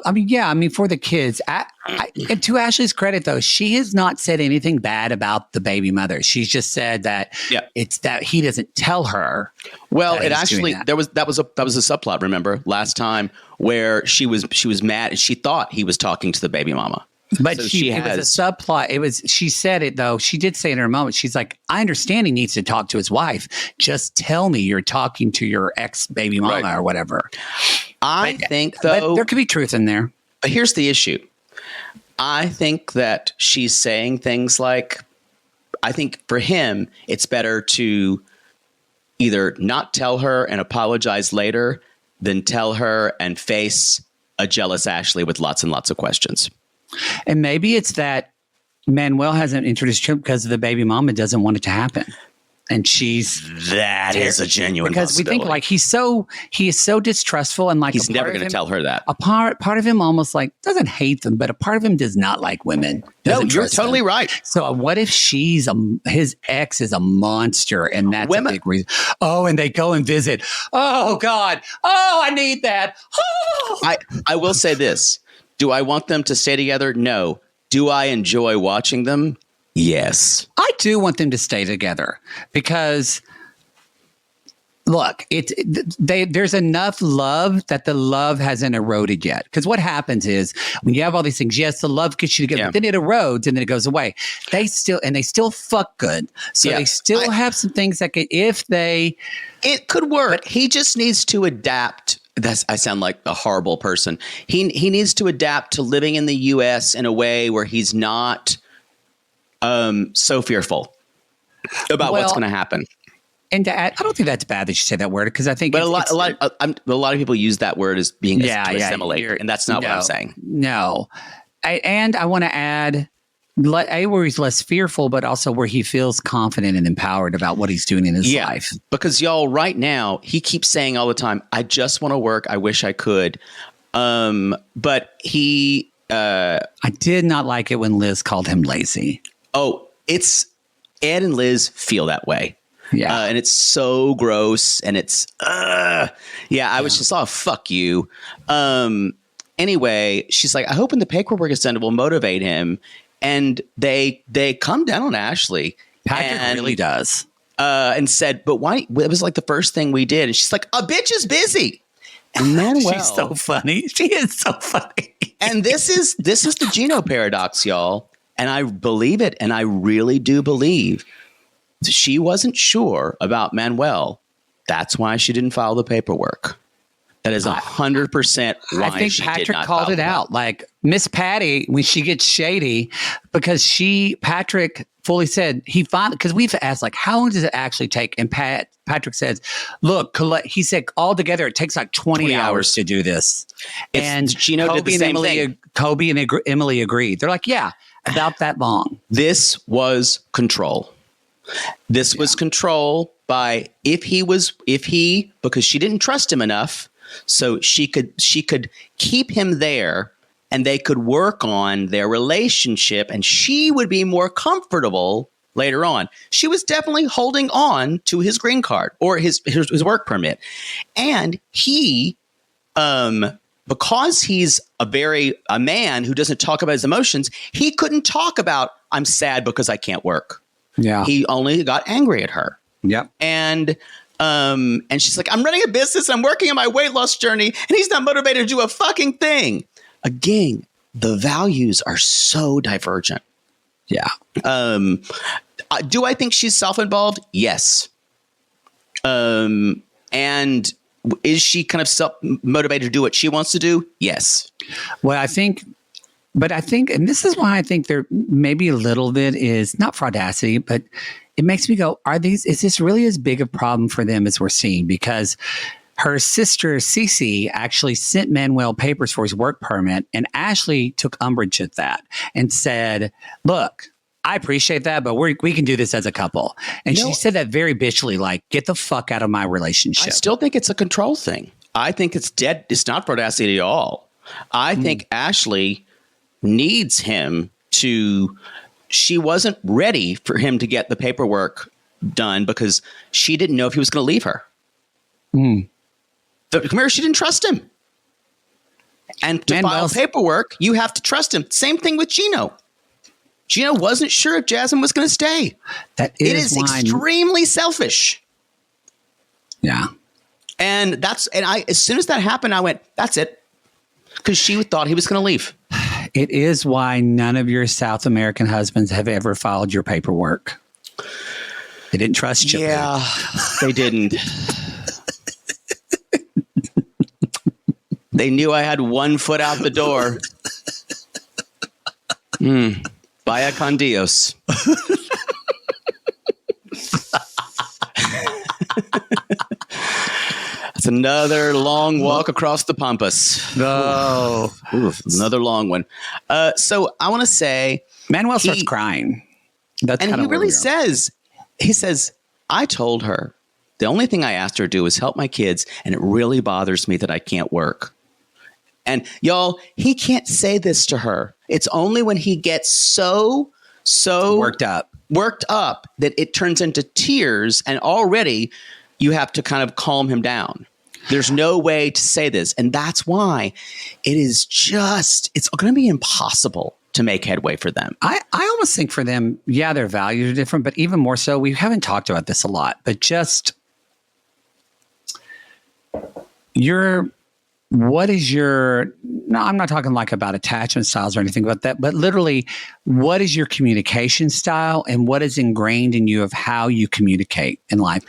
Speaker 1: the kids. And to Ashley's credit, though, she has not said anything bad about the baby mother. She's just said that it's that he doesn't tell her.
Speaker 2: Well, it actually that was a subplot. Remember last time where she was mad and she thought he was talking to the baby mama.
Speaker 1: But it was a subplot. She said it though. She did say in her moment, she's like, I understand he needs to talk to his wife. Just tell me you're talking to your ex baby mama or whatever.
Speaker 2: I think though
Speaker 1: there could be truth in there.
Speaker 2: But here's the issue. I think that she's saying things like, I think for him, it's better to either not tell her and apologize later than tell her and face a jealous Ashley with lots and lots of questions.
Speaker 1: And maybe it's that Manuel hasn't introduced him because the baby mama doesn't want it to happen. And
Speaker 2: that is a genuine
Speaker 1: because we think like he is so distrustful and like
Speaker 2: he's never going to tell her that.
Speaker 1: A part of him almost like doesn't hate them, but a part of him does not like women.
Speaker 2: No, you're totally right.
Speaker 1: So what if his ex is a monster and that's a big reason? Oh, and they go and visit. Oh God. Oh, I need that. Oh.
Speaker 2: I will say this. Do I want them to stay together? No. Do I enjoy watching them? Yes.
Speaker 1: I do want them to stay together because, look, there's enough love that the love hasn't eroded yet. Because what happens is when you have all these things, yes, the love gets you together, but then it erodes and then it goes away. They still fuck good. So they still have some things that
Speaker 2: it could work. But he just needs to adapt. I sound like a horrible person. He needs to adapt to living in the U.S. in a way where he's not so fearful about what's going to happen.
Speaker 1: And to add, I don't think that's bad that you say that word because I think,
Speaker 2: but a lot of people use that word as being to assimilate, and that's not what I'm saying.
Speaker 1: No, I want to add where he's less fearful, but also where he feels confident and empowered about what he's doing in his life.
Speaker 2: Because y'all, right now, he keeps saying all the time, "I just want to work. I wish I could," but he.
Speaker 1: I did not like it when Liz called him lazy.
Speaker 2: Oh, it's Ed and Liz feel that way.
Speaker 1: Yeah.
Speaker 2: And it's so gross. And it's, I was just, fuck you. Anyway, she's like, I hope when the paperwork is done, it will motivate him. And they come down on Ashley.
Speaker 1: Patrick really does.
Speaker 2: And said, but why? It was like the first thing we did. And she's like, a bitch is busy. And Manuel,
Speaker 1: she's so funny. She is so funny.
Speaker 2: And this is the Gino paradox, y'all. And I believe it. And I really do believe she wasn't sure about Manuel. That's why she didn't file the paperwork. That is 100% why
Speaker 1: I think
Speaker 2: she
Speaker 1: Patrick
Speaker 2: did not
Speaker 1: called it
Speaker 2: file
Speaker 1: out. Like Miss Patty, when she gets shady, because Patrick fully said because we've asked like, how long does it actually take? And Patrick says, look, he said altogether, it takes like 20 hours to do this. And
Speaker 2: Gino did the same thing.
Speaker 1: Kobe and Emily agreed. They're like, yeah, about that long.
Speaker 2: This was control. This was control by because she didn't trust him enough. So she could keep him there and they could work on their relationship and she would be more comfortable later on. She was definitely holding on to his green card or his work permit. And he, because he's a man who doesn't talk about his emotions, he couldn't talk about, I'm sad because I can't work.
Speaker 1: Yeah.
Speaker 2: He only got angry at her.
Speaker 1: Yep.
Speaker 2: And she's like, I'm running a business. I'm working on my weight loss journey. And he's not motivated to do a fucking thing. Again, the values are so divergent.
Speaker 1: Yeah.
Speaker 2: Do I think she's self-involved? Yes. And is she kind of self-motivated to do what she wants to do? Yes.
Speaker 1: Well, I think, and this is why I think there maybe a little bit is not fraudacity, but it makes me go, is this really as big a problem for them as we're seeing? Because her sister, Cece, actually sent Manuel papers for his work permit, and Ashley took umbrage at that and said, look, I appreciate that, but we can do this as a couple. And she said that very bitchly, like, get the fuck out of my relationship.
Speaker 2: I still think it's a control thing. I think it's dead. It's not Brodassi at all. I think Ashley needs him to. She wasn't ready for him to get the paperwork done because she didn't know if he was going to leave her. Camara, she didn't trust him. And to file paperwork, you have to trust him. Same thing with Gino. Gino wasn't sure if Jasmine was going to stay.
Speaker 1: It is
Speaker 2: extremely selfish.
Speaker 1: Yeah.
Speaker 2: And as soon as that happened, I went, that's it. Because she thought he was going to leave.
Speaker 1: It is why none of your South American husbands have ever filed your paperwork. They didn't trust you.
Speaker 2: Yeah, they didn't. They knew I had 1 foot out the door. Vaya con Dios. It's another long walk across the Pampas.
Speaker 1: No.
Speaker 2: Another long one. So I want to say,
Speaker 1: Manuel starts crying.
Speaker 2: And he really says, I told her the only thing I asked her to do was help my kids, and it really bothers me that I can't work. And y'all, he can't say this to her. It's only when he gets so
Speaker 1: worked up
Speaker 2: that it turns into tears, and already you have to kind of calm him down. There's no way to say this. And that's why it's going to be impossible to make headway for them.
Speaker 1: I almost think for them, yeah, their values are different, but even more so, we haven't talked about this a lot, but just what is your, no, I'm not talking like about attachment styles or anything about that, but literally, what is your communication style and what is ingrained in you of how you communicate in life?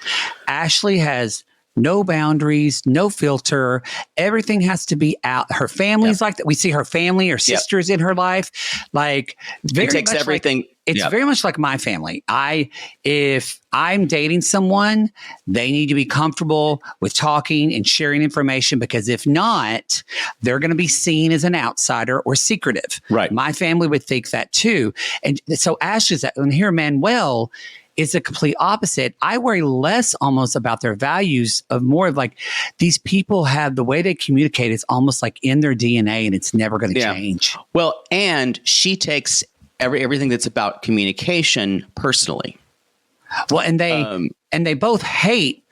Speaker 1: Ashley has no boundaries, no filter. Everything has to be out. Her family's like that. We see her family, her sisters in her life. Like,
Speaker 2: it takes everything.
Speaker 1: It's very much like my family. If I'm dating someone, they need to be comfortable with talking and sharing information, because if not, they're going to be seen as an outsider or secretive.
Speaker 2: Right.
Speaker 1: My family would think that too. And so Ashley's that, and here Manuel is the complete opposite. I worry less almost about their values, of more of like, these people have the way they communicate is almost like in their DNA, and it's never going to change.
Speaker 2: Well, and she takes everything that's about communication personally.
Speaker 1: Well, and they both hate.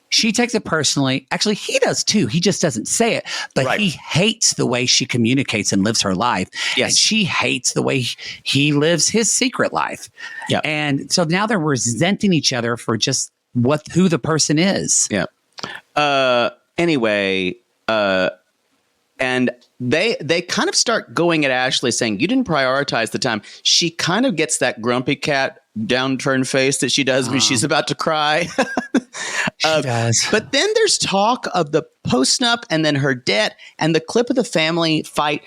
Speaker 1: She takes it personally. Actually, he does too. He just doesn't say it, but he hates the way she communicates and lives her life.
Speaker 2: Yes.
Speaker 1: And she hates the way he lives his secret life.
Speaker 2: Yeah.
Speaker 1: And so now they're resenting each other for just who the person is.
Speaker 2: Yeah. Anyway, and they kind of start going at Ashley, saying, you didn't prioritize the time. She kind of gets that grumpy cat downturned face that she does when she's about to cry.
Speaker 1: She does.
Speaker 2: But then there's talk of the post-nup and then her debt and the clip of the family fight.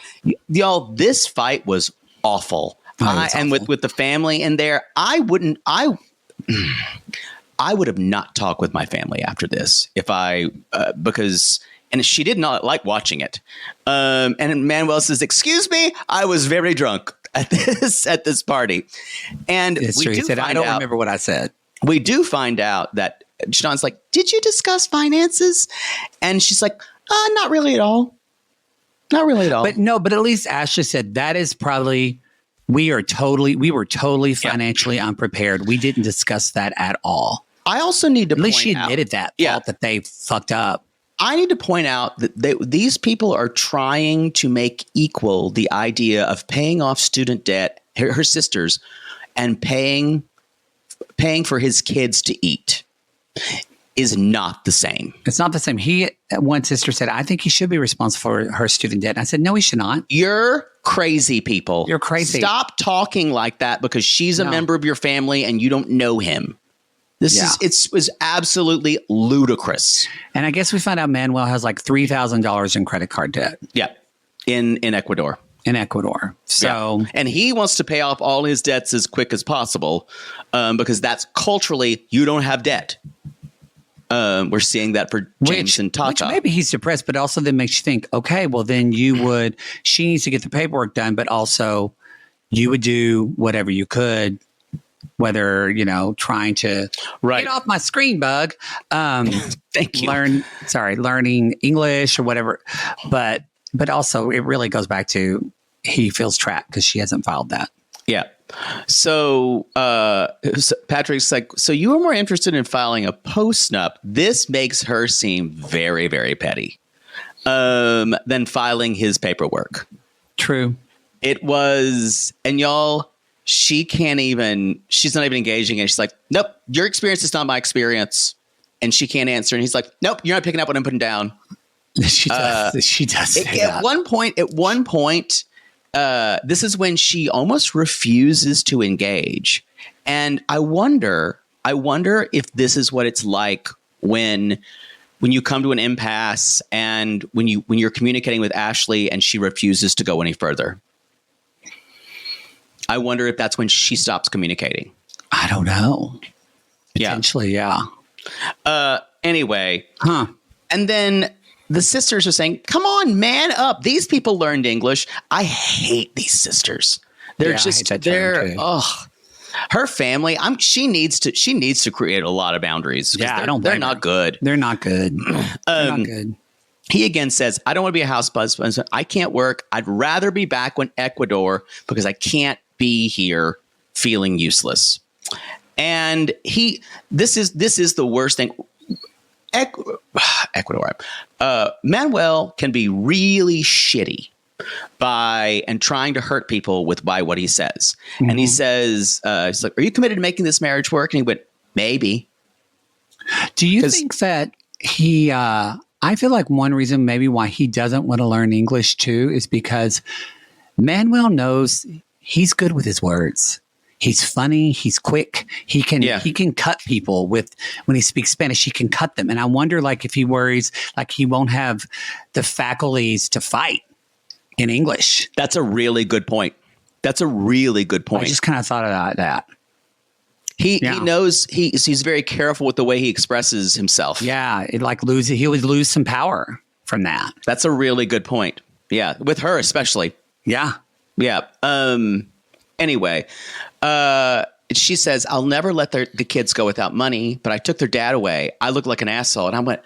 Speaker 2: Y'all, this fight was awful. And with the family in there, I would have not talked with my family after this because she did not like watching it. And Manuel says, excuse me, I was very drunk at this party. And
Speaker 1: it's true. He said, I don't remember what I said.
Speaker 2: We do find out that Sean's like, did you discuss finances? And she's like, not really at all. Not really at all.
Speaker 1: But at least Ashley said that is probably, we were totally financially unprepared. We didn't discuss that at all.
Speaker 2: I also need to
Speaker 1: at least she admitted that they fucked up.
Speaker 2: I need to point out that these people are trying to make equal the idea of paying off student debt, her sisters, and paying for his kids to eat is not the same.
Speaker 1: It's not the same. One sister said, I think he should be responsible for her student debt. And I said, no, he should not.
Speaker 2: You're crazy, people.
Speaker 1: You're crazy.
Speaker 2: Stop talking like that because she's a member of your family and you don't know him. It was absolutely ludicrous.
Speaker 1: And I guess we found out Manuel has like $3,000 in credit card debt.
Speaker 2: Yeah. In Ecuador.
Speaker 1: So,
Speaker 2: and he wants to pay off all his debts as quick as possible because that's culturally, you don't have debt. We're seeing that for James and Tata.
Speaker 1: Which maybe he's depressed, but also then makes you think, okay, well then she needs to get the paperwork done, but also you would do whatever you could, whether, trying to get off my screen, bug.
Speaker 2: Thank you.
Speaker 1: Learning English or whatever. But also it really goes back to he feels trapped because she hasn't filed that.
Speaker 2: Yeah. So Patrick's like, so you were more interested in filing a post-nup. This makes her seem very, very petty than filing his paperwork.
Speaker 1: True.
Speaker 2: It was, and y'all, she's not even engaging. And she's like, nope, your experience is not my experience. And she can't answer. And he's like, nope, you're not picking up what I'm putting down.
Speaker 1: She does.
Speaker 2: At one point, this is when she almost refuses to engage. And I wonder if this is what it's like when you come to an impasse and when you're communicating with Ashley and she refuses to go any further. I wonder if that's when she stops communicating.
Speaker 1: I don't know. Potentially, yeah.
Speaker 2: Anyway.
Speaker 1: Huh.
Speaker 2: And then the sisters are saying, come on, man up. These people learned English. I hate these sisters. They're her family. She needs to create a lot of boundaries.
Speaker 1: Yeah,
Speaker 2: they're not good.
Speaker 1: They're not good. They're not good.
Speaker 2: He again says, I don't want to be a house husband. I can't work. I'd rather be back in Ecuador because I can't be here feeling useless. And this is the worst thing. Ecuador. Manuel can be really shitty and trying to hurt people by what he says. Mm-hmm. And he says, he's like, are you committed to making this marriage work? And he went, maybe.
Speaker 1: Do you think that I feel like one reason maybe why he doesn't want to learn English too is because Manuel knows he's good with his words. He's funny. He's quick. He can cut people when he speaks Spanish. He can cut them. And I wonder, like, if he worries, like, he won't have the faculties to fight in English.
Speaker 2: That's a really good point. I
Speaker 1: just kind of thought about that.
Speaker 2: He knows he's very careful with the way he expresses himself.
Speaker 1: Yeah, he would lose some power from that.
Speaker 2: That's a really good point. Yeah, with her especially.
Speaker 1: Yeah.
Speaker 2: Yeah. Anyway, she says, I'll never let the kids go without money, but I took their dad away. I look like an asshole. And I went,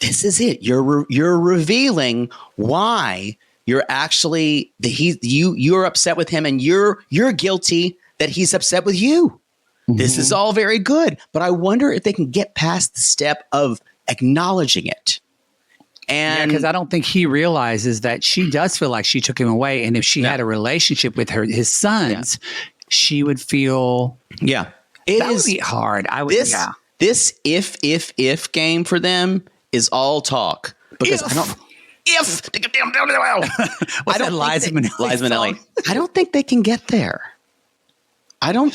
Speaker 2: this is it. You're revealing why you're actually you're upset with him and you're guilty that he's upset with you. Mm-hmm. This is all very good, but I wonder if they can get past the step of acknowledging it. And
Speaker 1: because I don't think he realizes that she does feel like she took him away. And if she had a relationship with his sons, she would feel.
Speaker 2: Yeah.
Speaker 1: Would be hard.
Speaker 2: This if game for them is all talk. Because I don't.
Speaker 1: What's that Liza Minnelli?
Speaker 2: I don't think they can get there. I don't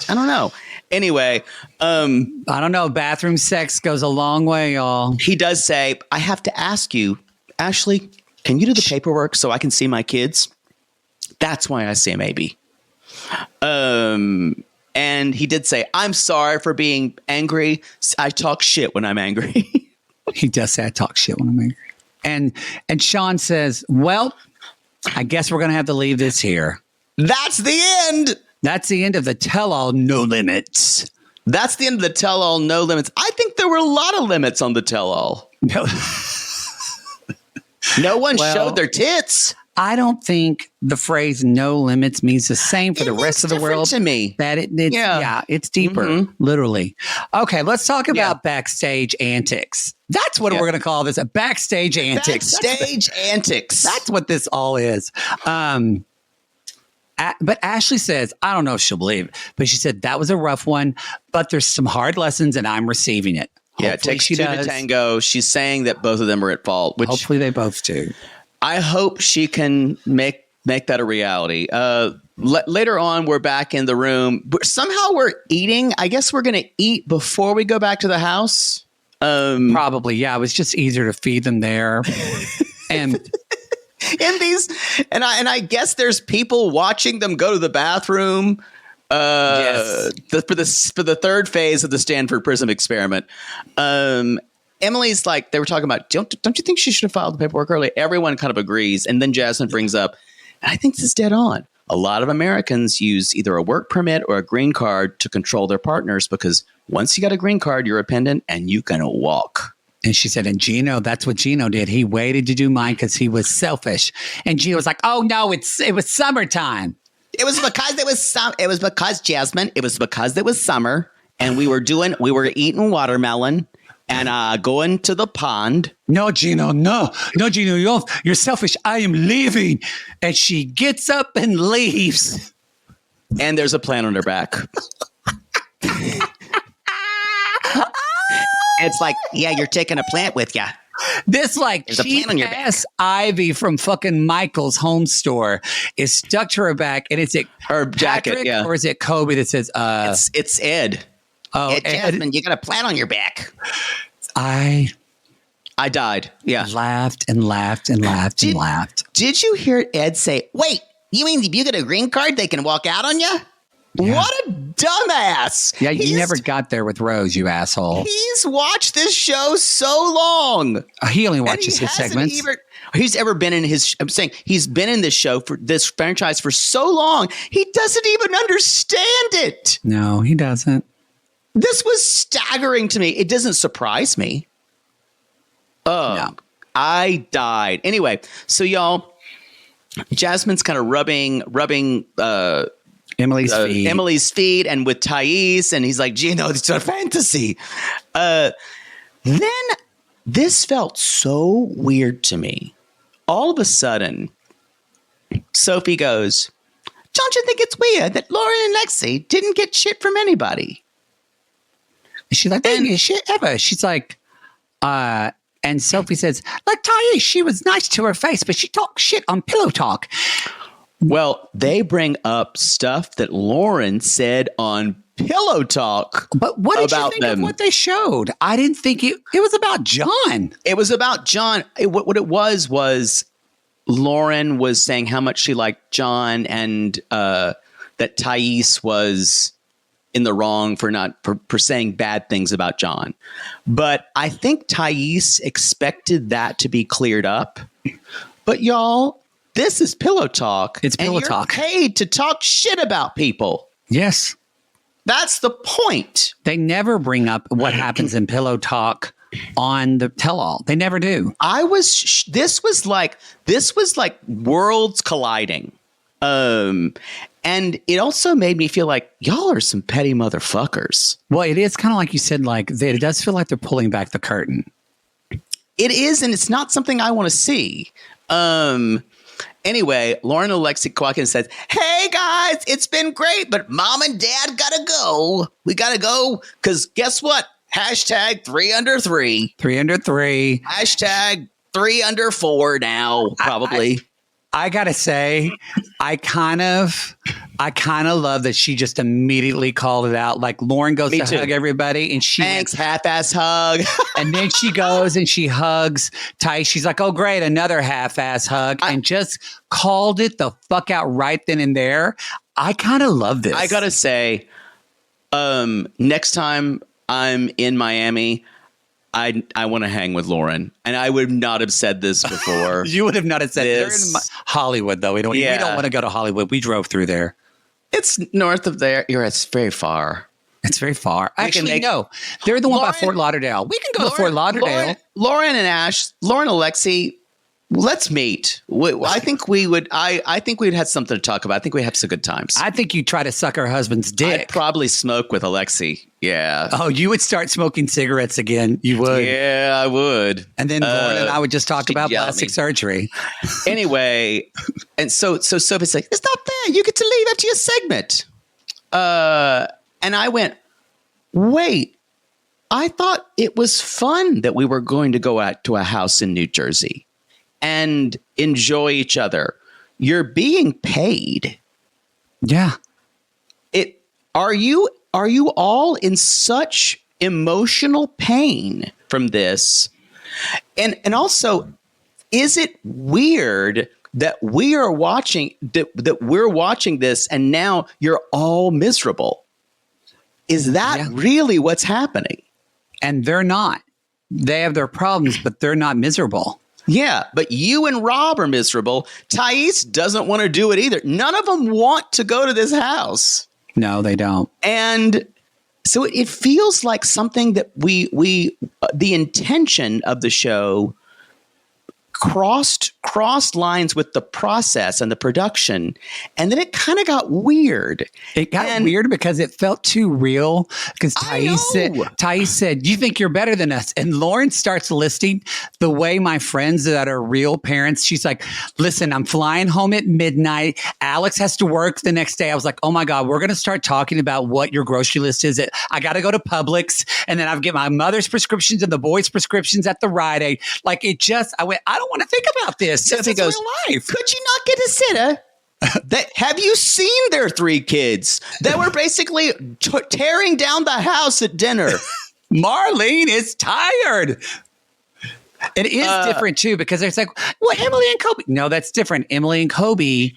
Speaker 2: know. Anyway,
Speaker 1: I don't know. Bathroom sex goes a long way, y'all.
Speaker 2: He does say, I have to ask you, Ashley, can you do the paperwork so I can see my kids? That's why I say maybe. And he did say, I'm sorry for being angry. I talk shit when I'm angry.
Speaker 1: He does say I talk shit when I'm angry. And Sean says, well, I guess we're going to have to leave this here.
Speaker 2: That's the end.
Speaker 1: That's the end of the tell-all no limits.
Speaker 2: That's the end of the tell-all no limits. I think there were a lot of limits on the tell-all. No one showed their tits.
Speaker 1: I don't think the phrase no limits means the same for the rest of the world.
Speaker 2: To me.
Speaker 1: It's deeper, literally. Okay, let's talk about backstage antics. That's what we're going to call this, a backstage antics.
Speaker 2: Backstage antics.
Speaker 1: That's what this all is. But Ashley says, I don't know if she'll believe it, but she said that was a rough one, but there's some hard lessons and I'm receiving it.
Speaker 2: Yeah, it takes two to tango. She's saying that both of them are at fault. Which
Speaker 1: hopefully they both do.
Speaker 2: I hope she can make that a reality. Later on, we're back in the room. Somehow we're eating. I guess we're going to eat before we go back to the house.
Speaker 1: Probably, yeah. It was just easier to feed them there. And
Speaker 2: I guess there's people watching them go to the bathroom. Yes. For the third phase of the Stanford Prism experiment. Emily's like, they were talking about, don't you think she should have filed the paperwork early? Everyone kind of agrees. And then Jasmine brings up, and I think this is dead on. a lot of Americans use either a work permit or a green card to control their partners because once you got a green card, you're a pendant and you can walk.
Speaker 1: And she said, and Gino, that's what Gino did. He waited to do mine because he was selfish. And Gino was like, oh, no, it was summertime.
Speaker 2: It was because Jasmine, it was because it was summer and we were eating watermelon and going to the pond.
Speaker 1: No, Gino, no, Gino, you're selfish. I am leaving. And she gets up and leaves.
Speaker 2: And there's a plant on her back. It's like, yeah, you're taking a plant with you.
Speaker 1: This like cheap ass ivy from fucking Michael's home store is stuck to her back, and it's
Speaker 2: her jacket,
Speaker 1: Patrick,
Speaker 2: yeah,
Speaker 1: or is it Kobe that says,
Speaker 2: it's Ed.
Speaker 1: Oh,
Speaker 2: Ed Jasmine, you got a plant on your back.
Speaker 1: I
Speaker 2: died. Yeah,
Speaker 1: laughed and laughed and laughed and laughed.
Speaker 2: Did you hear Ed say, "Wait, you mean if you get a green card, they can walk out on you"? Yeah. What a dumbass.
Speaker 1: Yeah, you never got there with Rose, you asshole.
Speaker 2: He's watched this show so long.
Speaker 1: He only watches his segments.
Speaker 2: He's ever been in his, I'm saying he's been in this show for this franchise for so long. He doesn't even understand it.
Speaker 1: No, he doesn't.
Speaker 2: This was staggering to me. It doesn't surprise me. Oh, no. I died. Anyway, so y'all, Jasmine's kind of rubbing Emily's feet and with Thais, and he's like, Gino, it's a fantasy. Then this felt so weird to me. All of a sudden, Sophie goes, don't you think it's weird that Lauren and Lexi didn't get shit from anybody?
Speaker 1: She's like, they didn't get shit ever. She's like, and Sophie says, like Thais, she was nice to her face, but she talked shit on Pillow Talk.
Speaker 2: Well, they bring up stuff that Lauren said on Pillow Talk.
Speaker 1: But what did you think of what they showed? I didn't think it was about John.
Speaker 2: It was about John. What it was Lauren was saying how much she liked John and that Thais was in the wrong for saying bad things about John. But I think Thais expected that to be cleared up. But y'all, this is Pillow Talk.
Speaker 1: It's Pillow Talk.
Speaker 2: You're paid to talk shit about people.
Speaker 1: Yes.
Speaker 2: That's the point.
Speaker 1: They never bring up what happens in Pillow Talk on the tell-all. They never do.
Speaker 2: This was like worlds colliding. And it also made me feel like y'all are some petty motherfuckers.
Speaker 1: Well, it is kind of like you said, like it does feel like they're pulling back the curtain.
Speaker 2: It is, and it's not something I want to see. Anyway, Lauren and Lexi Quakin says, hey guys, it's been great, but mom and dad gotta go. We gotta go because guess what? Hashtag 3 under 3.
Speaker 1: 3 under 3.
Speaker 2: Hashtag 3 under 4 now, probably.
Speaker 1: I gotta say, I kind of love that she just immediately called it out. Like Lauren goes to hug everybody, and she
Speaker 2: thanks, half-ass hug,
Speaker 1: and then she goes and she hugs Thais. She's like, "Oh, great, another half-ass hug," and just called it the fuck out right then and there. I kind of love this.
Speaker 2: I gotta say, next time I'm in Miami, I want to hang with Lauren, and I would not have said this before.
Speaker 1: You would have not have said this. They're in Hollywood, though. We don't want to go to Hollywood. We drove through there.
Speaker 2: It's north of there. It's very far.
Speaker 1: It's very far. Actually, no. They're the one by Fort Lauderdale. We can go to Fort Lauderdale.
Speaker 2: Lauren and Alexi, let's meet. I think we would. I think we'd had something to talk about. I think we have some good times.
Speaker 1: I think you try to suck her husband's dick.
Speaker 2: I'd probably smoke with Alexi. Yeah.
Speaker 1: Oh, you would start smoking cigarettes again. You would.
Speaker 2: Yeah, I would.
Speaker 1: And then Lauren and I would just talk about plastic surgery.
Speaker 2: Anyway, and so Sophie's like, it's not fair. You get to leave after your segment. And I went, wait, I thought it was fun that we were going to go out to a house in New Jersey and enjoy each other. You're being paid.
Speaker 1: Yeah.
Speaker 2: Are you all in such emotional pain from this? And also, is it weird that we're watching this and now you're all miserable? Is that really what's happening?
Speaker 1: And they're not. They have their problems, but they're not miserable.
Speaker 2: Yeah, but you and Rob are miserable. Thais doesn't want to do it either. None of them want to go to this house.
Speaker 1: No, they don't.
Speaker 2: And so it feels like something that we the intention of the show crossed lines with the process and the production, and then it kind of got weird.
Speaker 1: It got weird because it felt too real. Because Thais said, "You think you're better than us?" And Lauren starts listing the way my friends that are real parents. She's like, "Listen, I'm flying home at midnight. Alex has to work the next day." I was like, "Oh my God, we're going to start talking about what your grocery list is." I got to go to Publix, and then I get my mother's prescriptions and the boys' prescriptions at the Rite Aid. Like it just, I went, I don't want to think about this.
Speaker 2: Stephanie goes, real life. Could you not get a sitter? Have you seen their 3 kids that were basically tearing down the house at dinner?
Speaker 1: Marlene is tired. It is different too, because it's like, well, Emily and Kobe. No, that's different. Emily and Kobe.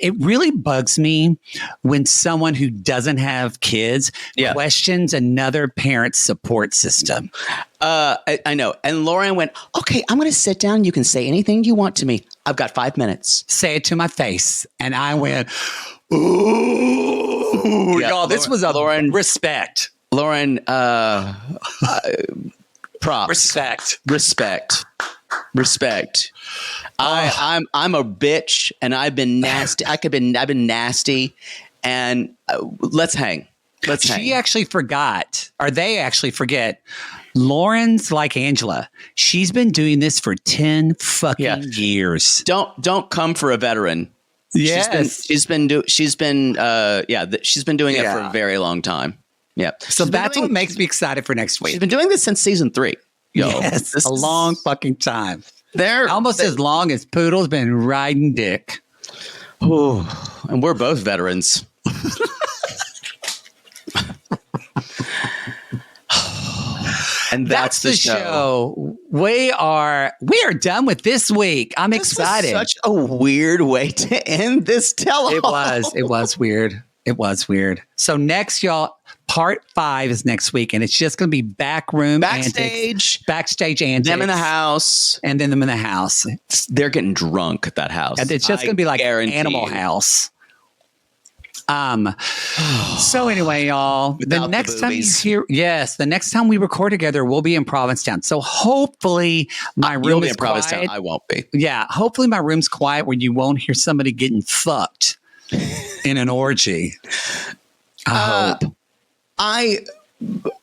Speaker 1: It really bugs me when someone who doesn't have kids questions another parent's support system.
Speaker 2: I know. And Lauren went, "Okay, I'm going to sit down. You can say anything you want to me. I've got 5 minutes.
Speaker 1: Say it to my face." And I went, "Ooh, y'all, this was a Lauren respect."
Speaker 2: Lauren, props. Respect. I'm a bitch, and I've been nasty. I've been nasty, and let's hang.
Speaker 1: She actually forgot, or they actually forget. Lauren's like Angela. She's been doing this for 10 fucking years.
Speaker 2: Don't come for a veteran.
Speaker 1: Yes,
Speaker 2: she's been doing it for a very long time. Yeah.
Speaker 1: So that's what makes me excited for next week.
Speaker 2: She's been doing this since season 3.
Speaker 1: Yes, a long fucking time. They're almost as long as Poodle's been riding dick.
Speaker 2: Oh, and we're both veterans. And that's the show.
Speaker 1: We are done with this week. I'm excited.
Speaker 2: Was such a weird way to end this tell-all.
Speaker 1: It was weird. So next, y'all, part 5 is next week, and it's just going to be backstage antics.
Speaker 2: Them in the house.
Speaker 1: And then them in the house.
Speaker 2: They're getting drunk at that house.
Speaker 1: And it's just going to be like Animal House. So anyway, y'all, the next time we record together, we'll be in Provincetown. So hopefully my room is quiet.
Speaker 2: I won't be.
Speaker 1: Yeah. Hopefully my room's quiet where you won't hear somebody getting fucked in an orgy. I hope.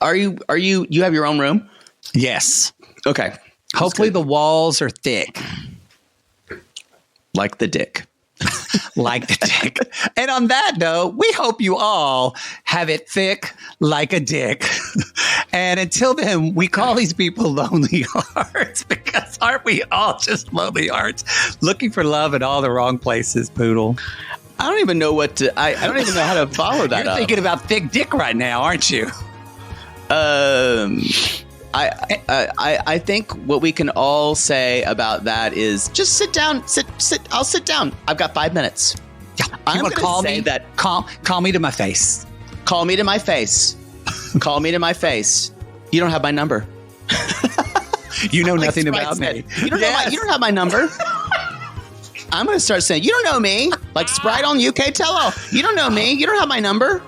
Speaker 2: You have your own room?
Speaker 1: Yes.
Speaker 2: Okay.
Speaker 1: Hopefully the walls are thick.
Speaker 2: Like the dick.
Speaker 1: Like the dick. And on that note, we hope you all have it thick like a dick. And until then, we call these people lonely hearts, because aren't we all just lonely hearts looking for love in all the wrong places, Poodle?
Speaker 2: I don't even know what to. I don't even know how to follow that.
Speaker 1: You're thinking about thick dick right now, aren't you?
Speaker 2: I think what we can all say about that is just sit down. Sit. I'll sit down. I've got 5 minutes.
Speaker 1: Yeah, I'm going to call me. Call me to my face.
Speaker 2: Call me to my face. Call me to my face. You don't have my number.
Speaker 1: You know nothing about me.
Speaker 2: You don't have my number. I'm going to start saying, you don't know me. Like Sprite on UK Tell-All. You don't know me. You don't have my number.